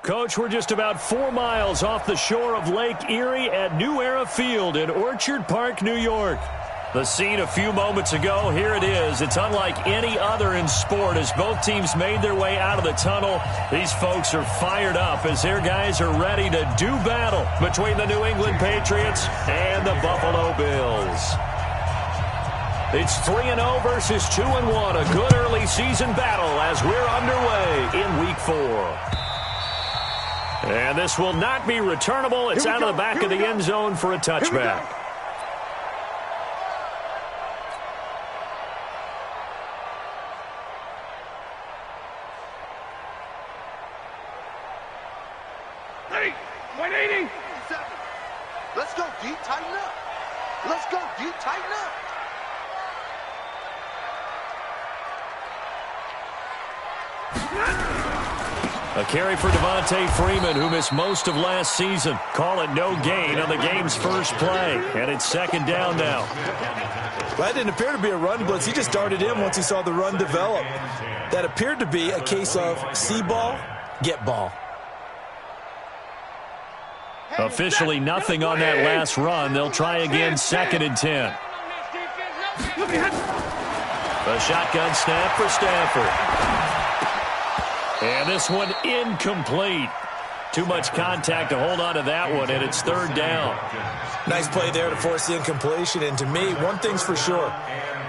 Coach, we're just about 4 miles off the shore of Lake Erie at New Era Field in Orchard Park, New York. The scene a few moments ago, here it is. It's unlike any other in sport as both teams made their way out of the tunnel. These folks are fired up as their guys are ready to do battle between the New England Patriots and the Buffalo Bills. It's 3-0 versus 2-1, a good early season battle as we're underway in Week 4. And this will not be returnable. It's out of the back of the end zone for a touchback. Let's go, D. Tighten up. Let's go, D. Tighten up. A carry for Devontae Freeman, who missed most of last season. Call it no gain on the game's first play. And it's second down now. Well, that didn't appear to be a run blitz. He just darted in once he saw the run develop. That appeared to be a case of see ball, get ball. Officially nothing on that last run. They'll try again, 2nd and 10. A shotgun snap for Stafford. And this one incomplete. Too much contact to hold on to that one, and it's 3rd down. Nice play there to force the incompletion. And to me, one thing's for sure.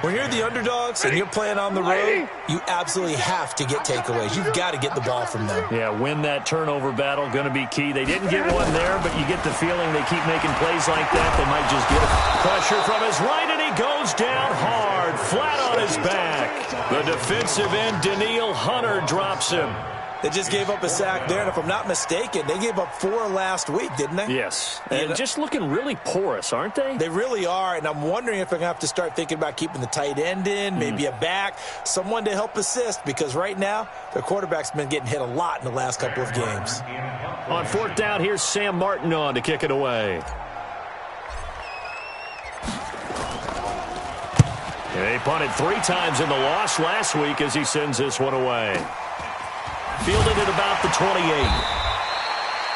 When you're the underdogs and you're playing on the road, you absolutely have to get takeaways. You've got to get the ball from them. Yeah, win that turnover battle, going to be key. They didn't get one there, but you get the feeling they keep making plays like that. They might just get it. Pressure from his right, and he goes down hard, flat on his back. The defensive end, Danielle Hunter, drops him. They just gave up a sack there, and if I'm not mistaken, they gave up 4 last week, didn't they? Yes, and just looking really porous, aren't they? They really are, and I'm wondering if they're going to have to start thinking about keeping the tight end in, maybe a back, someone to help assist, because right now, their quarterback's been getting hit a lot in the last couple of games. On 4th down, here's Sam Martin on to kick it away. They punted 3 times in the loss last week as he sends this one away. Fielded at about the 28.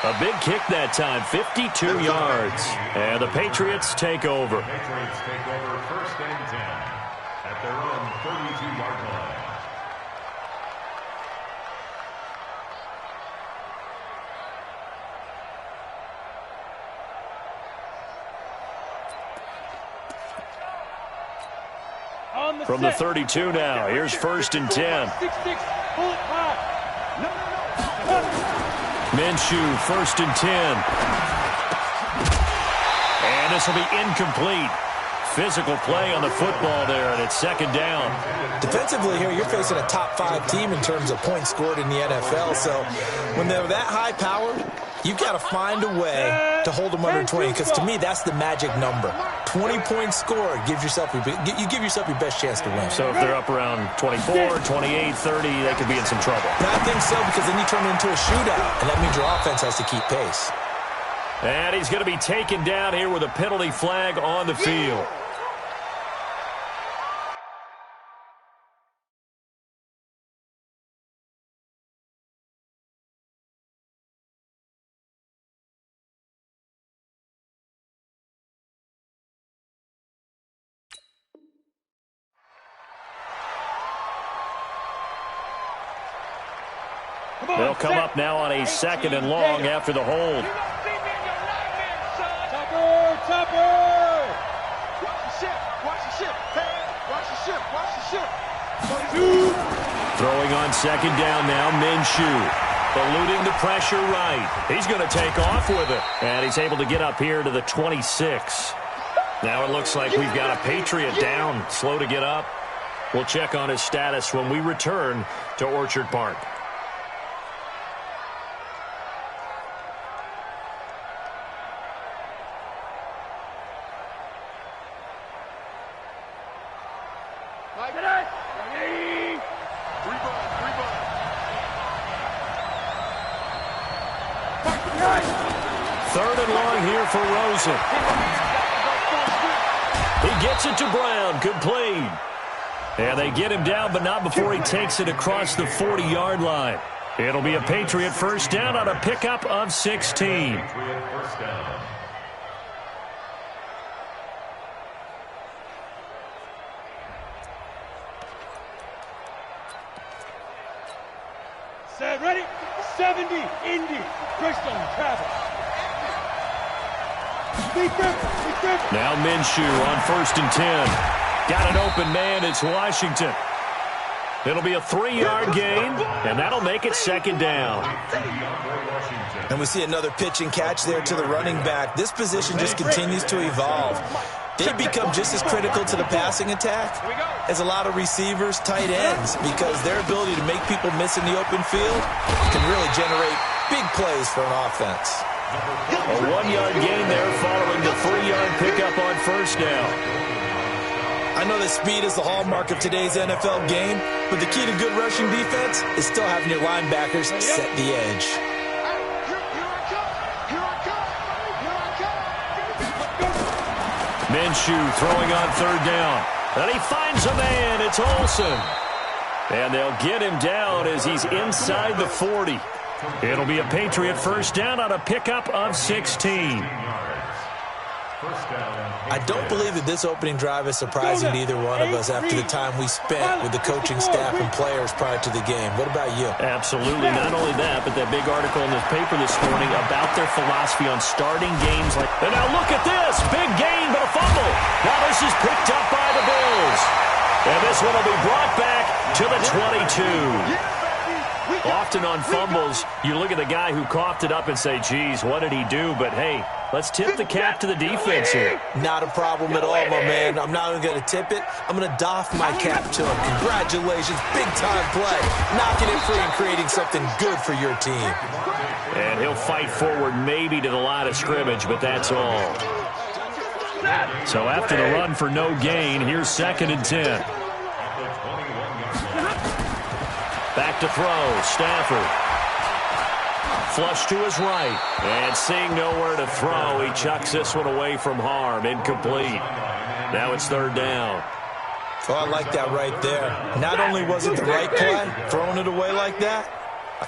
A big kick that time, 52 yards. And the Patriots take over. Patriots take over 1st and 10 at their own 32-yard line. From the 32 now, here's 1st and 10. Minshew, 1st and 10. And this will be incomplete. Physical play on the football there, and it's 2nd down. Defensively here, you're facing a top 5 team in terms of points scored in the NFL. So when they're that high powered, you've got to find a way to hold them under 20, because to me, that's the magic number. 20 points scored, you give yourself your best chance to win. So if they're up around 24, 28, 30, they could be in some trouble. And I think so, because then you turn it into a shootout, and that means your offense has to keep pace. And he's going to be taken down here with a penalty flag on the field. They'll come up now on a 2nd and long after the hold. Topper! Watch the ship. Hey, watch the ship. Throwing on 2nd down now, Minshew. Eluding the pressure right. He's going to take off with it. And he's able to get up here to the 26. Now it looks like we've got a Patriot down, slow to get up. We'll check on his status when we return to Orchard Park. For Rosen. He gets it to Brown. Complete. And they get him down, but not before he takes it across the 40-yard line. It'll be a Patriot first down on a pickup of 16. Patriot first down. Set, ready? 70, Indy, Bristol, travel. Now Minshew on 1st and 10. Got an open man. It's Washington. It'll be a 3-yard gain, and that'll make it 2nd down. And we see another pitch and catch there to the running back. This position just continues to evolve. They become just as critical to the passing attack as a lot of receivers, tight ends, because their ability to make people miss in the open field can really generate big plays for an offense. A 1-yard gain there following the 3-yard pickup on 1st down. I know that speed is the hallmark of today's NFL game, but the key to good rushing defense is still having your linebackers set the edge. Minshew throwing on 3rd down. And he finds a man. It's Olsen. And they'll get him down as he's inside the 40. It'll be a Patriot first down on a pickup of 16. I don't believe that this opening drive is surprising to either one of us after the time we spent with the coaching staff and players prior to the game. What about you? Absolutely. Not only that, but that big article in the paper this morning about their philosophy on starting games like... And now look at this. Big gain, but a fumble. Now this is picked up by the Bills. And this one will be brought back to the 22. Often on fumbles, you look at the guy who coughed it up and say, geez, what did he do? But, hey, let's tip the cap to the defense here. Not a problem at all, my man. I'm not even going to tip it. I'm going to doff my cap to him. Congratulations. Big-time play. Knocking it free and creating something good for your team. And he'll fight forward maybe to the line of scrimmage, but that's all. So after the run for no gain, here's 2nd and 10. Back to throw, Stafford. Flush to his right. And seeing nowhere to throw, he chucks this one away from harm. Incomplete. Now it's 3rd down. Oh, I like that right there. Not only was it the right play, throwing it away like that,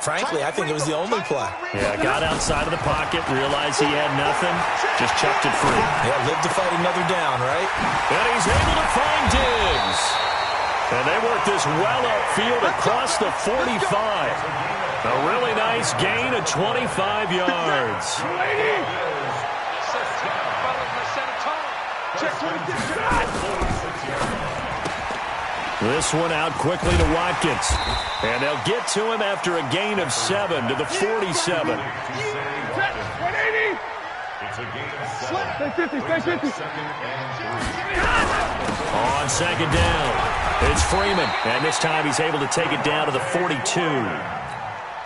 frankly, I think it was the only play. Yeah, got outside of the pocket, realized he had nothing, just chucked it free. Yeah, lived to fight another down, right? And he's able to find Diggs. And they work this well upfield across the 45. A really nice gain of 25 yards. This one out quickly to Watkins. And they'll get to him after a gain of 7 to the 47. On 2nd down, it's Freeman. And this time he's able to take it down to the 42.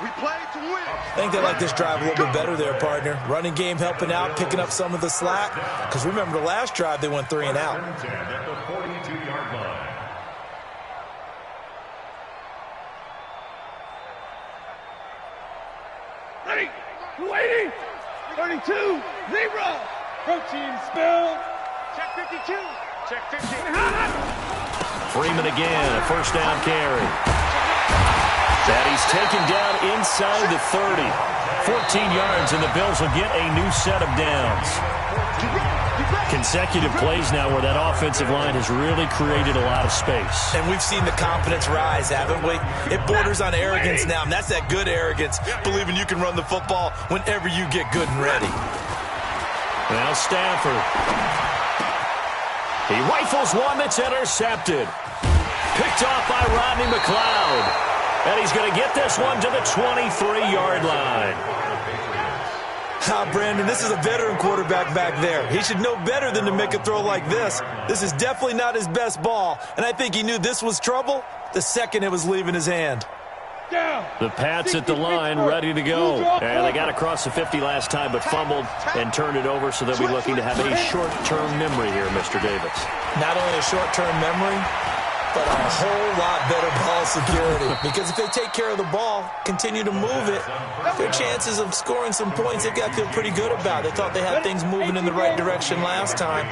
I think they like this drive a little bit better there, partner. Running game helping out, picking up some of the slack. Because remember, the last drive they went 3 and out. At the 42-yard line. Ready, 280, 32, 0. Protein spill. Check 52. Check 50. Freeman again, a first down carry. And he's taken down inside the 30. 14 yards, and the Bills will get a new set of downs. Consecutive plays now where that offensive line has really created a lot of space. And we've seen the confidence rise, haven't we? It borders on arrogance now, and that's that good arrogance, believing you can run the football whenever you get good and ready. Now Stafford. He rifles one that's intercepted. Picked off by Rodney McLeod. And he's going to get this one to the 23-yard line. Brandon, this is a veteran quarterback back there. He should know better than to make a throw like this. This is definitely not his best ball, and I think he knew this was trouble the second it was leaving his hand. The Pats at the line, ready to go. And they got across the 50 last time, but fumbled and turned it over, so they'll be looking to have a short-term memory here, Mr. Davis. Not only a short-term memory, but a whole lot better ball security. Because if they take care of the ball, continue to move it, their chances of scoring some points, they've got to feel pretty good about. They thought they had things moving in the right direction last time.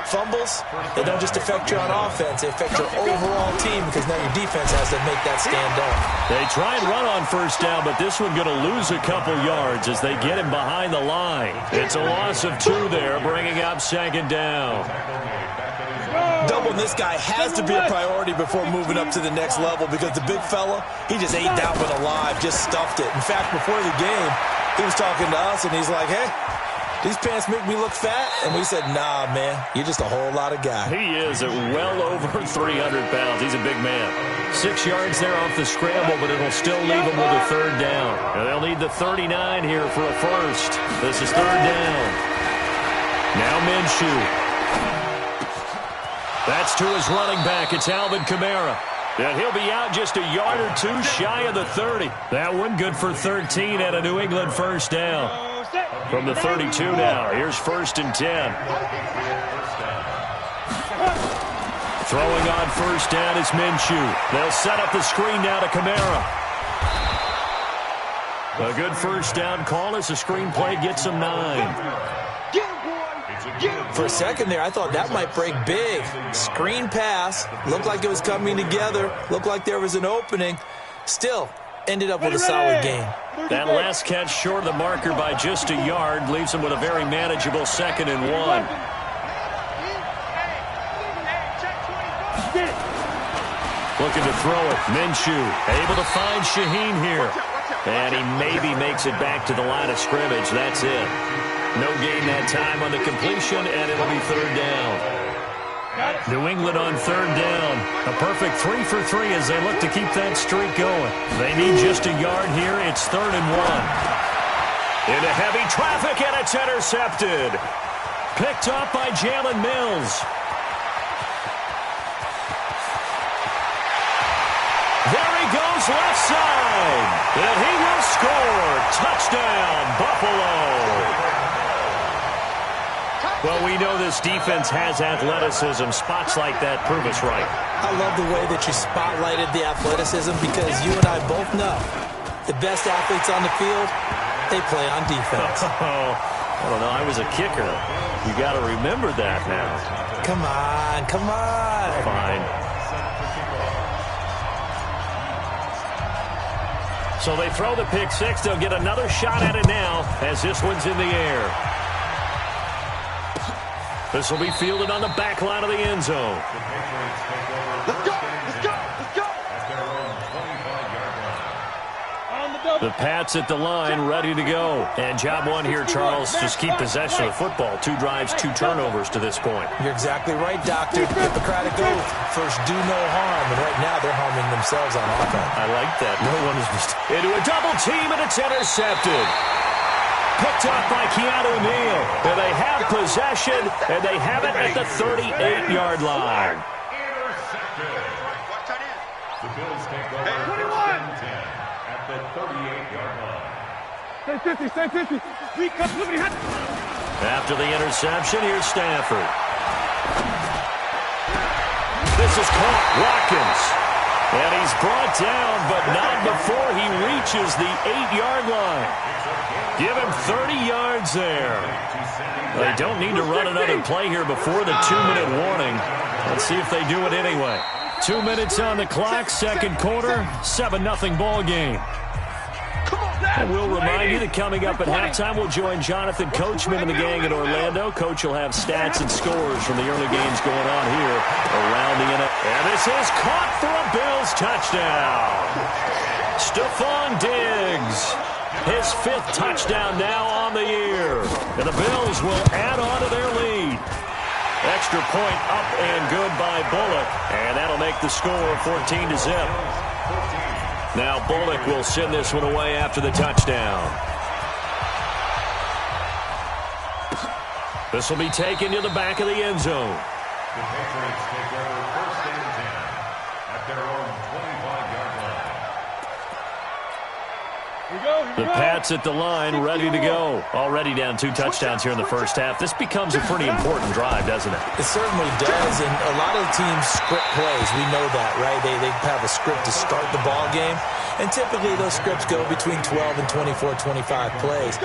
Fumbles, they don't just affect you on offense, they affect your overall team because now your defense has to make that stand up. They try and run on first down, but this one going to lose a couple yards as they get him behind the line. It's a loss of 2 there, bringing up second down. Doubling this guy has to be a priority before moving up to the next level because the big fella, he just ate that one alive, just stuffed it. In fact, before the game, he was talking to us, and he's like, hey, these pants make me look fat? And we said, nah, man, you're just a whole lot of guy. He is at well over 300 pounds. He's a big man. 6 yards there off the scramble, but it'll still leave him with a third down. And they'll need the 39 here for a first. This is third down. Now Minshew. That's to his running back. It's Alvin Kamara. And he'll be out just a yard or 2 shy of the 30. That one good for 13 and a New England first down. From the 32 now. Here's 1st and 10. Throwing on first down is Minshew. They'll set up the screen now to Kamara. A good first down call as the screen play gets him 9. For a second there, I thought that might break big. Screen pass. Looked like it was coming together. Looked like there was an opening. Still, ended up with a solid game. That last catch short of the marker by just a yard leaves him with a very manageable 2nd and 1. Looking to throw it. Minshew able to find Shaheen here. And he maybe makes it back to the line of scrimmage. That's it. No gain that time on the completion, and it'll be third down. New England on third down. A perfect 3 for 3 as they look to keep that streak going. They need just a yard here. It's 3rd and 1. Into heavy traffic, and it's intercepted. Picked up by Jalen Mills. There he goes left side. And he will score. Touchdown, Buffalo. Well, we know this defense has athleticism. Spots like that prove us right. I love the way that you spotlighted the athleticism because you and I both know the best athletes on the field, they play on defense. Oh, I don't know. I was a kicker. You got to remember that now. Come on, come on. Fine. So they throw the pick 6. They'll get another shot at it now as this one's in the air. This will be fielded on the back line of the end zone. Let's go! Let's go! Let's go! The Pats at the line, ready to go. And job one here, Charles, just keep possession of the football. 2 drives, 2 turnovers to this point. You're exactly right, Doctor. Hippocratic oath. First, do no harm. And right now, they're harming themselves on offense. I like that. No one is just into a double team, and it's intercepted. Picked up by Keanu Neal. And they have possession, and they have it at the 38-yard line. The Bills take over 1st and 10 at the 38-yard line. Stay 50. After the interception, here's Stafford. This is caught. Watkins. And he's brought down, but not before he reaches the 8-yard line. Give him 30 yards there. They don't need to run another play here before the 2-minute warning. Let's see if they do it anyway. 2 minutes on the clock, second quarter, 7-0 ball game. And we'll remind you that coming up at halftime, we'll join Jonathan Coachman and the gang in Orlando. Coach will have stats and scores from the early games going on here around the NFL. And this is caught for a Bills touchdown. Stephon Diggs, his 5th touchdown now on the year. And the Bills will add on to their lead. Extra point up and good by Bullock. And that'll make the score 14-0. Now Bullock will send this one away after the touchdown. This will be taken to the back of the end zone. The Patriots take over 1st and 10 at their own 25-yard line. The Pats at the line, ready to go. Already down 2 touchdowns here in the first half. This becomes a pretty important drive, doesn't it? It certainly does, and a lot of teams script plays. We know that, right? They have a script to start the ball game, and typically those scripts go between 12 and 24, 25 plays.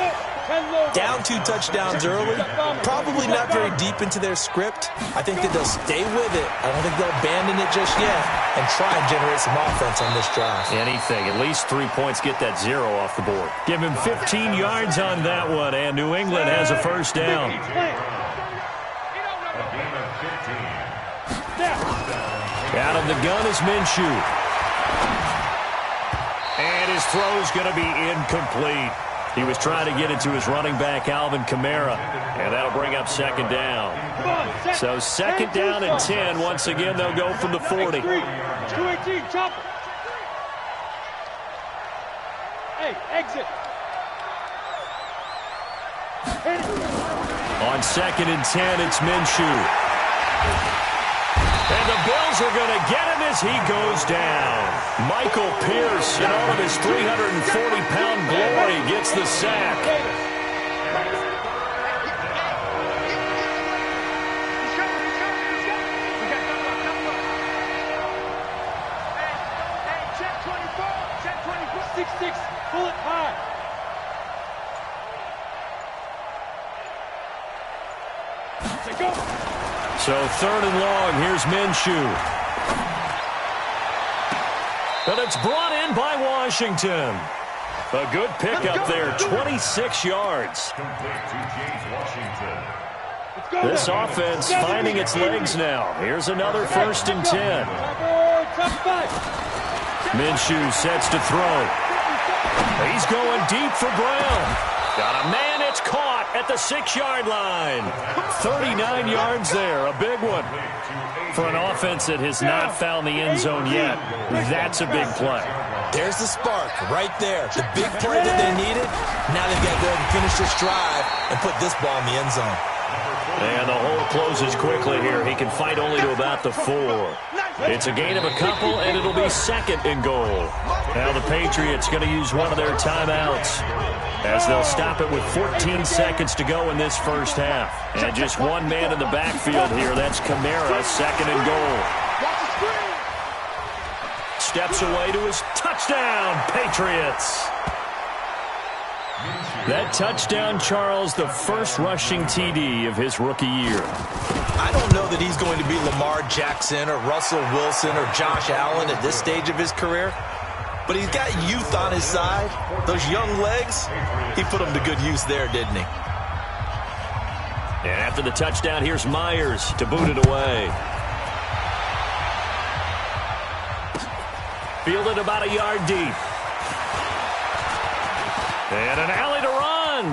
Down 2 touchdowns early, probably not very deep into their script. I think that they'll stay with it. I don't think they'll abandon it just yet and try and generate some offense on this drive. Anything. At least 3 points, get that 0 off the board. Give him 15 yards on that one, and New England has a first down. A game of 15. Out of the gun is Minshew. And his throw's going to be incomplete. He was trying to get it to his running back, Alvin Kamara, and that'll bring up second down. So second down and 10. Once again, they'll go from the 40. 218, chop. Hey, exit. On second and 10, it's Minshew. And the Bills are going to get him as he goes down. Michael Pierce, in all of his 340-pound glory, gets the sack. Check 24, check 24, 6-6, pull it high. Go. So third and long, here's Minshew. And it's brought in by Washington. A good pickup there, 26 yards. This offense finding its legs now. Here's another first and 10. Minshew sets to throw. He's going deep for Brown. Got a man, it's caught at the 6-yard line. 39 yards there, a big one. For an offense that has not found the end zone yet, that's a big play. There's the spark right there. The big play that they needed. Now they've got to go ahead and finish this drive and put this ball in the end zone. And the hole closes quickly here. He can fight only to about the 4. It's a gain of a couple, and it'll be second and goal. Now the Patriots going to use one of their timeouts as they'll stop it with 14 seconds to go in this first half. And just one man in the backfield here. That's Kamara, second and goal. Steps away to his touchdown, Patriots. That touchdown, Charles, the first rushing TD of his rookie year. I don't know that he's going to be Lamar Jackson or Russell Wilson or Josh Allen at this stage of his career, but he's got youth on his side. Those young legs, he put them to good use there, didn't he? And after the touchdown, here's Myers to boot it away. Fielded about a yard deep. And an alley to run.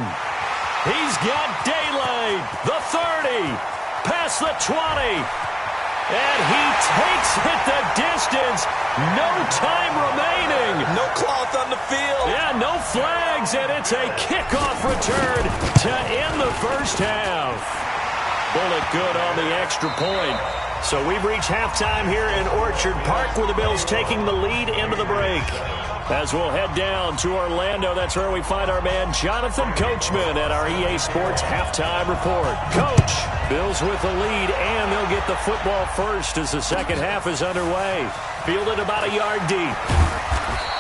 He's got daylight. The 30. Past the 20. And he takes it the distance. No time remaining. No cloth on the field. Yeah, no flags. And it's a kickoff return to end the first half. Bullet good on the extra point. So we've reached halftime here in Orchard Park with the Bills taking the lead into the break. As we'll head down to Orlando, that's where we find our man Jonathan Coachman at our EA Sports Halftime Report. Coach, Bills with the lead, and they'll get the football first as the second half is underway. Fielded about a yard deep.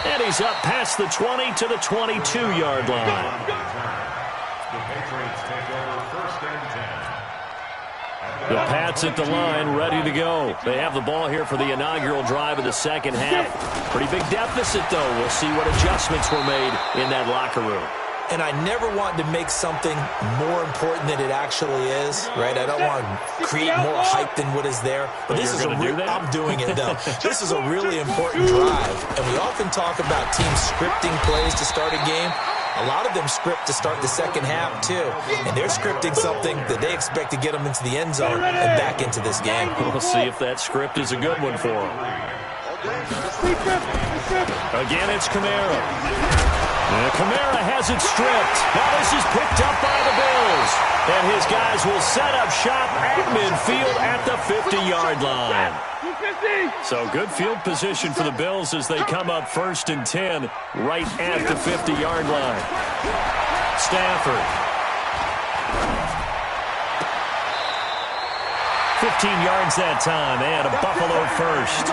And he's up past the 20 to the 22-yard line. The Patriots take over first and 10. The Pats at the line, ready to go. They have the ball here for the inaugural drive of the second half. Pretty big deficit, though. We'll see what adjustments were made in that locker room. And I never want to make something more important than it actually is, right? I don't want to create more hype than what is there. But this is I'm doing it, though. This is a really important drive. And we often talk about teams scripting plays to start a game. A lot of them script to start the second half, too. And they're scripting something that they expect to get them into the end zone and back into this game. We'll see if that script is a good one for them. Again, it's Kamara. Kamara has it stripped. Now this is picked up by the Bills. And his guys will set up shop at midfield at the 50-yard line. So good field position for the Bills as they come up 1st and 10 right at the 50-yard line. Stafford. 15 yards that time and a Buffalo first.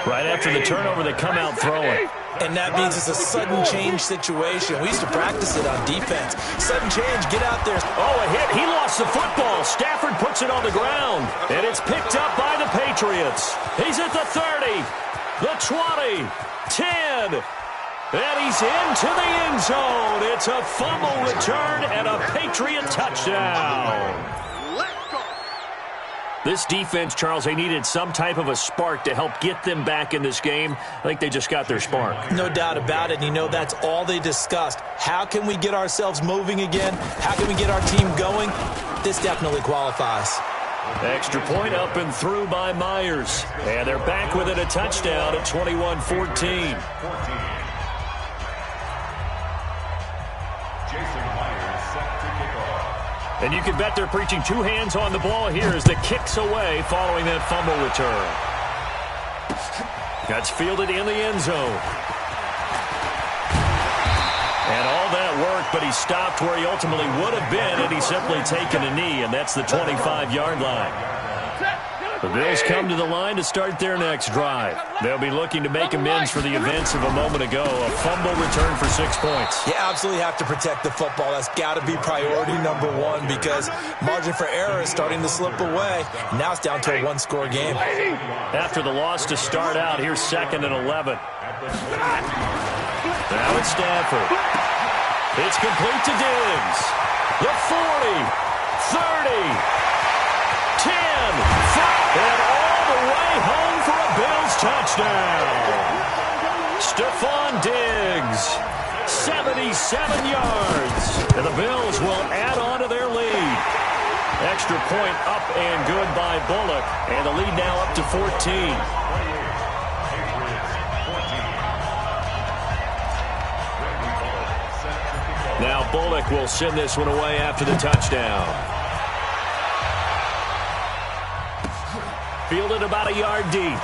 Right after the turnover, they come out throwing. And that means it's a sudden change situation. We used to practice it on defense. Sudden change, get out there. Oh, a hit. He lost the football. Stafford puts it on the ground. And it's picked up by the Patriots. He's at the 30, the 20, 10. And he's into the end zone. It's a fumble return and a Patriot touchdown. This defense, Charles, they needed some type of a spark to help get them back in this game. I think they just got their spark. No doubt about it. And you know, that's all they discussed. How can we get ourselves moving again? How can we get our team going? This definitely qualifies. Extra point up and through by Myers. And they're back with it, a touchdown at 21-14. And you can bet they're preaching two hands on the ball here as the kick's away following that fumble return. That's fielded in the end zone. And all that work, but he stopped where he ultimately would have been had he simply taken a knee, and that's the 25-yard line. The Bills come to the line to start their next drive. They'll be looking to make amends for the events of a moment ago. A fumble return for 6 points. You absolutely have to protect the football. That's got to be priority number one because margin for error is starting to slip away. Now it's down to a one-score game. After the loss to start out, here's 2nd and 11. Now it's Stafford. It's complete to Diggs. The 40, 30, 10, 5, and all the way home for a Bills touchdown. Stephon Diggs, 77 yards. And the Bills will add on to their lead. Extra point up and good by Bullock. And the lead now up to 14. Now Bullock will send this one away after the touchdown. Fielded about a yard deep.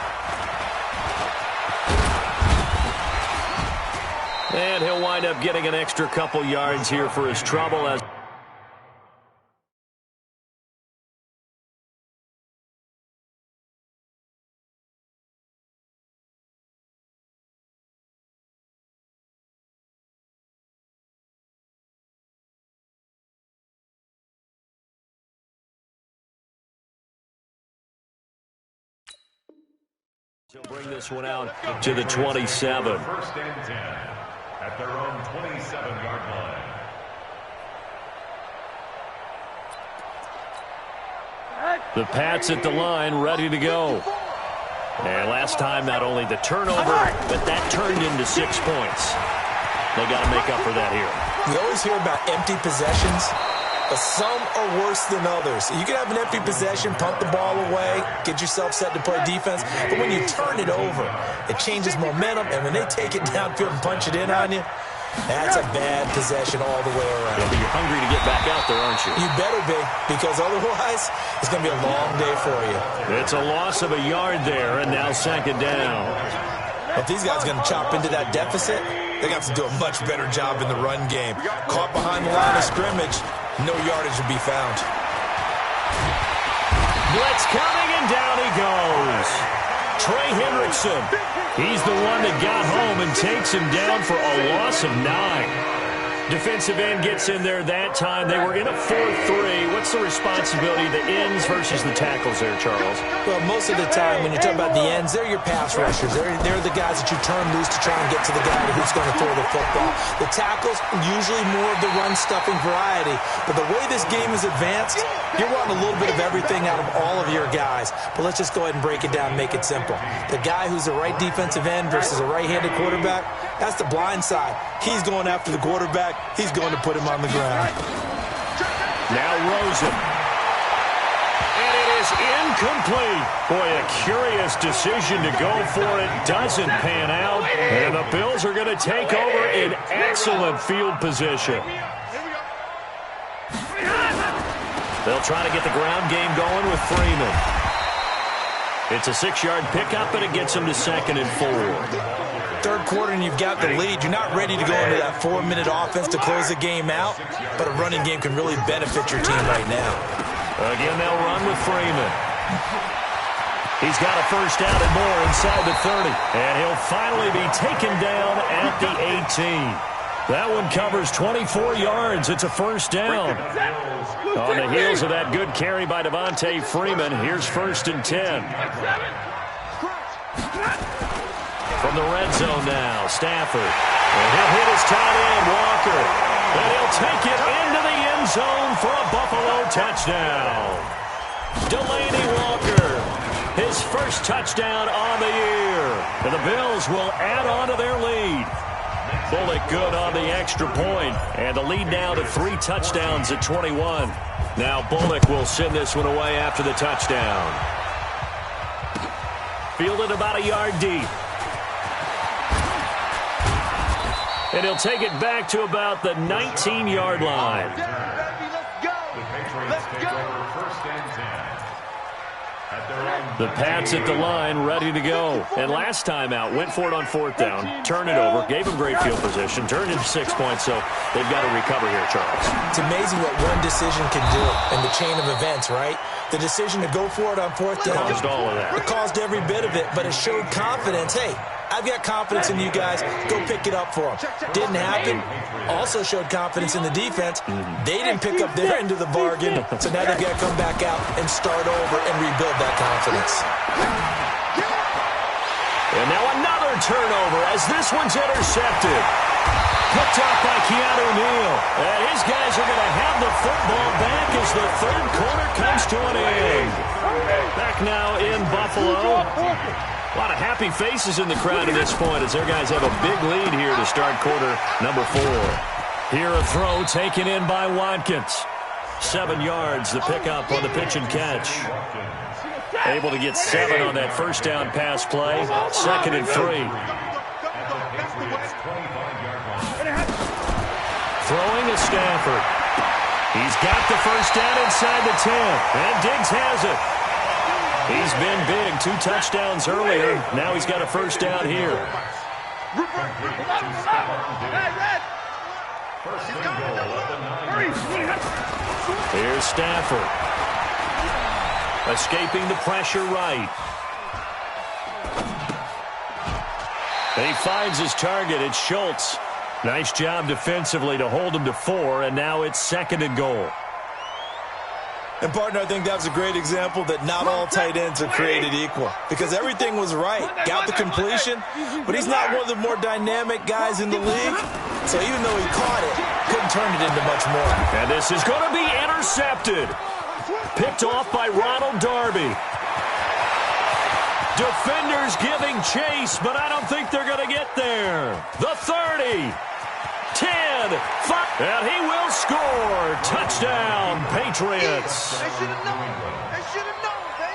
And he'll wind up getting an extra couple yards here for his trouble as he'll bring this one out to the 27. 1st and 10 at their own 27-yard line. The Pats at the line, ready to go. And last time, not only the turnover, but that turned into 6 points. They got to make up for that here. We always hear about empty possessions, but some are worse than others. You can have an empty possession, punt the ball away, get yourself set to play defense, but when you turn it over, it changes momentum, and when they take it downfield and punch it in on you, that's a bad possession all the way around. Yeah, but you're hungry to get back out there, aren't you? You better be, because otherwise, it's going to be a long day for you. It's a loss of a yard there, and now 2nd down. If these guys are going to chop into that deficit, they got to do a much better job in the run game. Caught behind the line of scrimmage, no yardage will be found. Blitz coming, and down he goes. Trey Hendrickson. He's the one that got home and takes him down for a loss of 9. Defensive end gets in there that time. They were in a 4-3. What's the responsibility of the ends versus the tackles there, Charles? Well, most of the time when you talk about the ends, they're your pass rushers. They're the guys that you turn loose to try and get to the guy who's going to throw the football. The tackles, usually more of the run-stuffing variety. But the way this game is advanced, you're wanting a little bit of everything out of all of your guys. But let's just go ahead and break it down and make it simple. The guy who's the right defensive end versus a right-handed quarterback, that's the blind side. He's going after the quarterback. He's going to put him on the ground. Now Rosen. And it is incomplete. Boy, a curious decision to go for it. Doesn't pan out. And the Bills are going to take over in excellent field position. They'll try to get the ground game going with Freeman. It's a 6-yard pickup, and it gets him to 2nd and 4. Third quarter and you've got the lead. You're not ready to go into that 4-minute offense to close the game out, but a running game can really benefit your team right now. Again, they'll run with Freeman. He's got a first down and more inside the 30, and he'll finally be taken down at the 18. That one covers 24 yards. It's a first down. On the heels of that good carry by Devontae Freeman, here's 1st and 10. From the red zone now, Stafford. And he'll hit his tight end, Walker. And he'll take it into the end zone for a Buffalo touchdown. Delaney Walker, his first touchdown on the year. And the Bills will add on to their lead. Bullock good on the extra point. And the lead now to 3 touchdowns at 21. Now Bullock will send this one away after the touchdown. Fielded about a yard deep. And he'll take it back to about the 19-yard line. The Pats at the line, ready to go. And last time out, went for it on 4th down, turned it over, gave them great field position, turned into 6 points, so they've got to recover here, Charles. It's amazing what one decision can do in the chain of events, right? The decision to go for it on 4th down. Caused all of that. It caused every bit of it, but it showed confidence. Hey, I've got confidence in you guys. Go pick it up for them. Didn't happen. Also showed confidence in the defense. They didn't pick up their end of the bargain, so now they've got to come back out and start over and rebuild that confidence. And now another turnover as this one's intercepted. Picked up by Keanu Neal. And his guys are going to have the football back as the 3rd quarter comes to an end. Back now in Buffalo. A lot of happy faces in the crowd at this point as their guys have a big lead here to start quarter number 4. Here a throw taken in by Watkins. 7 yards, the pickup on the pitch and catch. Able to get 7 on that first down pass play. 2nd and 3. Throwing a Stafford. He's got the first down inside the 10. And Diggs has it. He's been big. 2 touchdowns earlier. Now he's got a first down here. Here's Stafford. Escaping the pressure right. And he finds his target. It's Schultz. Nice job defensively to hold him to 4, and now it's 2nd and goal. And, partner, I think that was a great example that not all tight ends are created equal because everything was right. Got the completion, but he's not one of the more dynamic guys in the league. So even though he caught it, couldn't turn it into much more. And this is going to be intercepted. Picked off by Ronald Darby. Defenders giving chase, but I don't think they're going to get there. The 30. 10, 5, and he will score. Touchdown, Patriots.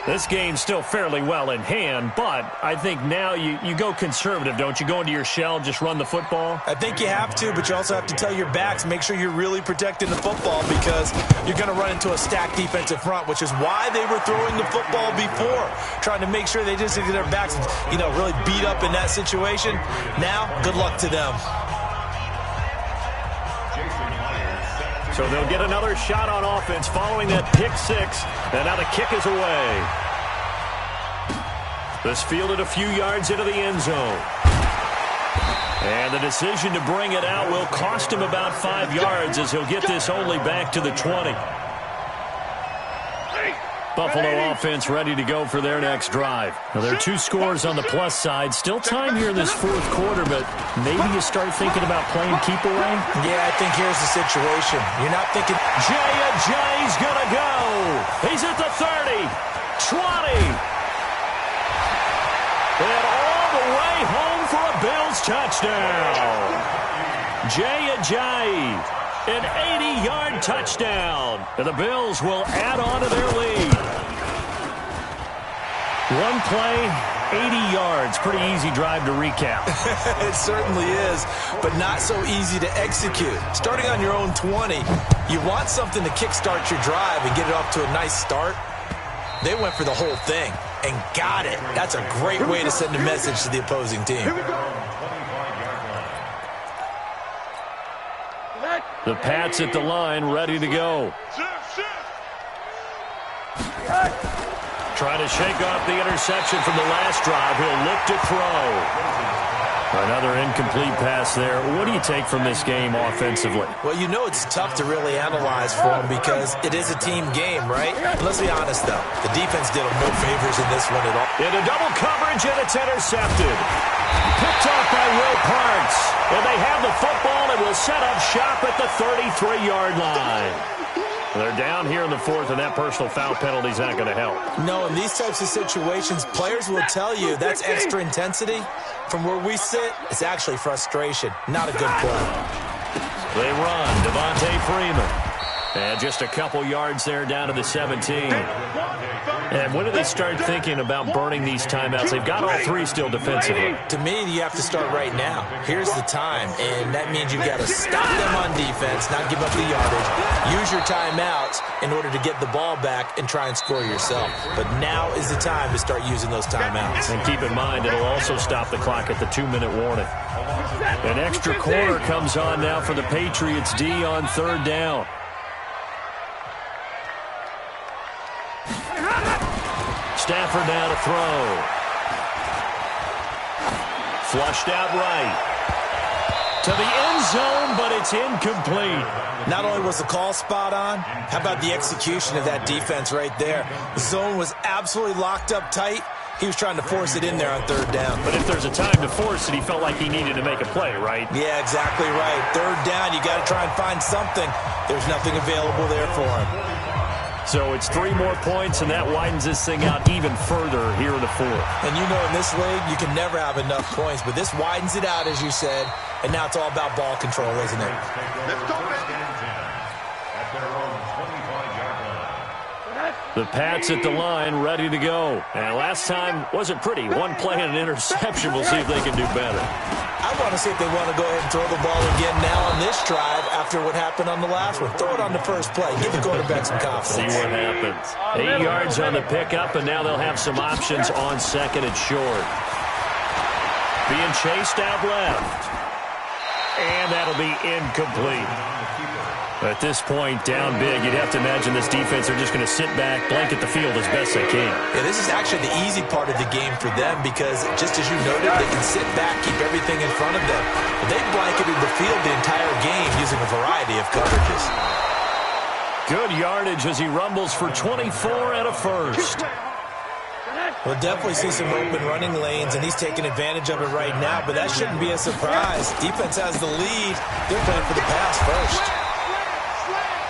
This game's still fairly well in hand, but I think now you go conservative, don't you? Go into your shell, just run the football? I think you have to, but you also have to tell your backs, make sure you're really protecting the football because you're going to run into a stacked defensive front, which is why they were throwing the football before, trying to make sure they just get their backs, really beat up in that situation. Now, good luck to them. So they'll get another shot on offense following that pick 6. And now the kick is away. This fielded a few yards into the end zone. And the decision to bring it out will cost him about 5 yards as he'll get this only back to the 20. Buffalo offense ready to go for their next drive. Now, there are 2 scores on the plus side. Still time here in this 4th quarter, but maybe you start thinking about playing keep away? Yeah, I think here's the situation. You're not thinking... Jay's going to go. He's at the 30, 20. And all the way home for a Bills touchdown. Jay Ajayi. An 80-yard touchdown. And the Bills will add on to their lead. One play, 80 yards. Pretty easy drive to recap. It certainly is, but not so easy to execute. Starting on your own 20, you want something to kickstart your drive and get it off to a nice start. They went for the whole thing and got it. That's a great way to send a message to the opposing team. The Pats at the line, ready to go. Trying to shake off the interception from the last drive. He'll look to throw. Another incomplete pass there. What do you take from this game offensively? Well, you know it's tough to really analyze for them because it is a team game, right? Let's be honest, though. The defense did them no favors in this one at all. Into double coverage, and it's intercepted. Picked off by Will Parks. And they have the football and will set up shop at the 33-yard line. They're down here in the fourth, and that personal foul penalty is not going to help. No, in these types of situations, players will tell you that's extra intensity. From where we sit, it's actually frustration. Not a good play. They run. Devontae Freeman. And just a couple yards there down to the 17. And when do they start thinking about burning these timeouts? They've got all three still defensively. To me, you have to start right now. Here's the time, and that means you've got to stop them on defense, not give up the yardage. Use your timeouts in order to get the ball back and try and score yourself. But now is the time to start using those timeouts. And keep in mind, it'll also stop the clock at the 2-minute warning. An extra corner comes on now for the Patriots D on third down. Stafford now to throw. Flushed out right. To the end zone, but it's incomplete. Not only was the call spot on, how about the execution of that defense right there? The zone was absolutely locked up tight. He was trying to force it in there on third down. But if there's a time to force it, he felt like he needed to make a play, right? Yeah, exactly right. Third down, you got to try and find something. There's nothing available there for him. So it's 3 more points, and that widens this thing out even further here in the fourth. And you know in this league, you can never have enough points, but this widens it out, as you said, and now it's all about ball control, isn't it? Let's go, baby. The Pats at the line, ready to go. And last time wasn't pretty. One play and an interception. We'll see if they can do better. I want to see if they want to go ahead and throw the ball again now on this drive after what happened on the last one. Throw it on the first play. Give the quarterback some confidence. See what happens. 8 yards on the pickup, and now they'll have some options on second and short. Being chased out left. And that'll be incomplete. At this point, down big, you'd have to imagine this defense are just going to sit back, blanket the field as best they can. Yeah, this is actually the easy part of the game for them because, just as you noted, they can sit back, keep everything in front of them. But they blanketed the field the entire game using a variety of coverages. Good yardage as he rumbles for 24 and a first. We'll definitely see some open running lanes, and he's taking advantage of it right now, but that shouldn't be a surprise. Defense has the lead. They're playing for the pass first.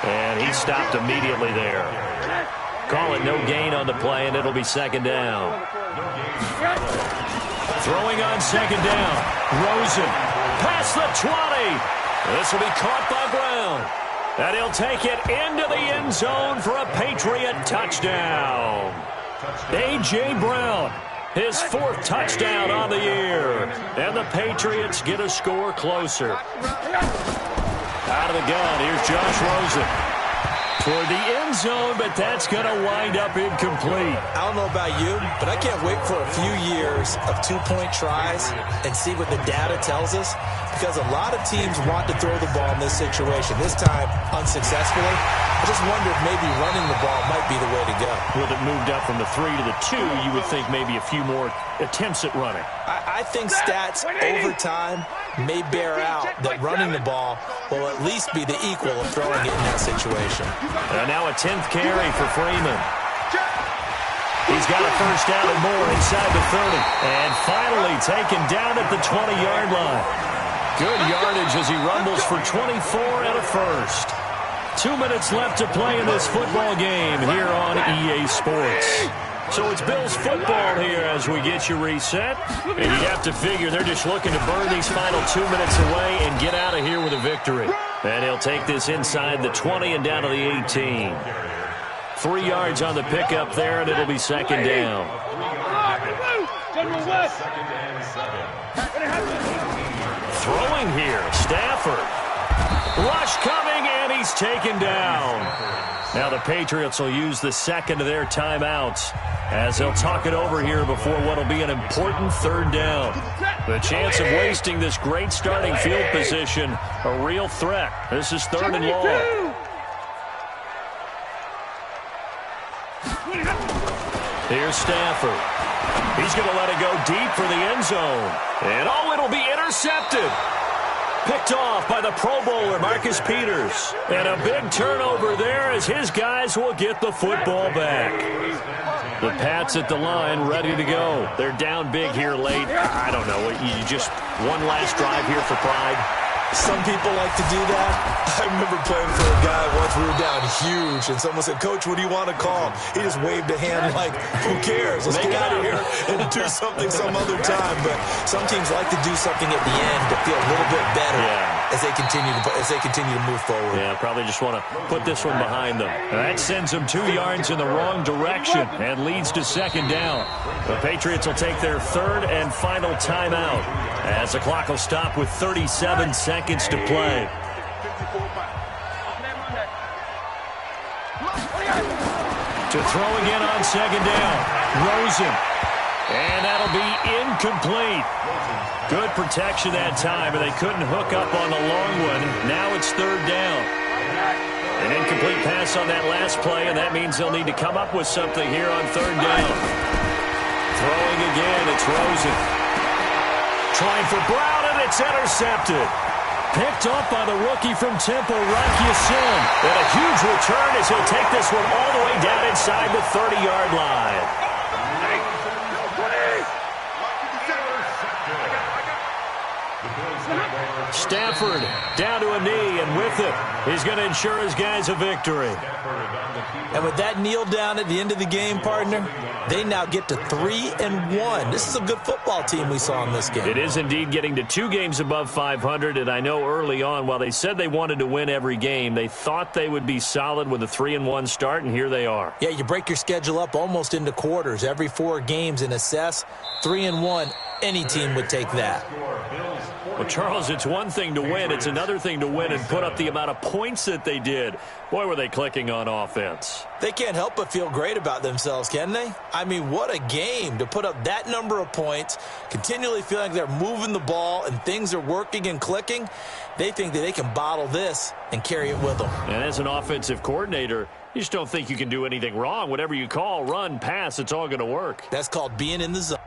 And he stopped immediately there. Call it no gain on the play, and it'll be second down. Throwing on second down. Rosen past the 20. This will be caught by Brown. And he'll take it into the end zone for a Patriot touchdown. A.J. Brown, his 4th touchdown on the year. And the Patriots get a score closer. Out of the gun, here's Josh Rosen. Toward the end zone, but that's going to wind up incomplete. I don't know about you, but I can't wait for a few years of 2-point tries and see what the data tells us, because a lot of teams want to throw the ball in this situation. This time, unsuccessfully. I just wonder if maybe running the ball might be the way to go. With it moved up from the 3 to the 2, you would think maybe a few more attempts at running. I think stats over time may bear out that running the ball will at least be the equal of throwing it in that situation. And now a 10th carry for Freeman. He's got a first down and more inside the 30. And finally taken down at the 20-yard line. Good yardage as he rumbles for 24 and a first. 2 minutes left to play in this football game here on EA Sports. So it's Bills football here as we get you reset. And you have to figure they're just looking to burn these final 2 minutes away and get out of here with a victory. And he'll take this inside the 20 and down to the 18. 3 yards on the pickup there, and it'll be second down. Throwing here, Stafford. Rush coming, and he's taken down. Now the Patriots will use the second of their timeouts as they'll talk it over here before what will be an important third down. The chance of wasting this great starting field position, a real threat. This is 3rd and long. Here's Stafford. He's going to let it go deep for the end zone. And it'll be intercepted. Picked off by the Pro Bowler, Marcus Peters. And a big turnover there as his guys will get the football back. The Pats at the line, ready to go. They're down big here late. I don't know. You just one last drive here for pride. Some people like to do that. I remember playing for a guy once. We were down huge, and someone said, "Coach, what do you want to call?" He just waved a hand like, "Who cares? Let's get out of here and do something some other time." But some teams like to do something at the end to feel a little bit better as they continue to move forward. Yeah, probably just want to put this one behind them. That sends them 2 yards in the wrong direction and leads to second down. The Patriots will take their 3rd and final timeout as the clock will stop with 37 seconds to play. To throw again on second down. Rosen. And that'll be incomplete. Good protection that time, and they couldn't hook up on the long one. Now it's 3rd down. An incomplete pass on that last play, and that means they'll need to come up with something here on 3rd down. Throwing again, it's Rosen. Trying for Brown, and it's intercepted. Picked off by the rookie from Temple, Rock Ya-Sin. And a huge return as he'll take this one all the way down inside the 30-yard line. Stafford down to a knee, and with it, he's going to ensure his guys a victory. And with that kneel down at the end of the game, partner, they now get to 3-1. This is a good football team we saw in this game. It is indeed getting to 2 games above 500, and I know early on, while they said they wanted to win every game, they thought they would be solid with a 3-1 start, and here they are. Yeah, you break your schedule up almost into quarters, every 4 games, and assess 3-1. Any team would take that. Well, Charles, it's one thing to win. It's another thing to win and put up the amount of points that they did. Boy, were they clicking on offense. They can't help but feel great about themselves, can they? I mean, what a game to put up that number of points, continually feeling like they're moving the ball and things are working and clicking. They think that they can bottle this and carry it with them. And as an offensive coordinator, you just don't think you can do anything wrong. Whatever you call, run, pass, it's all going to work. That's called being in the zone.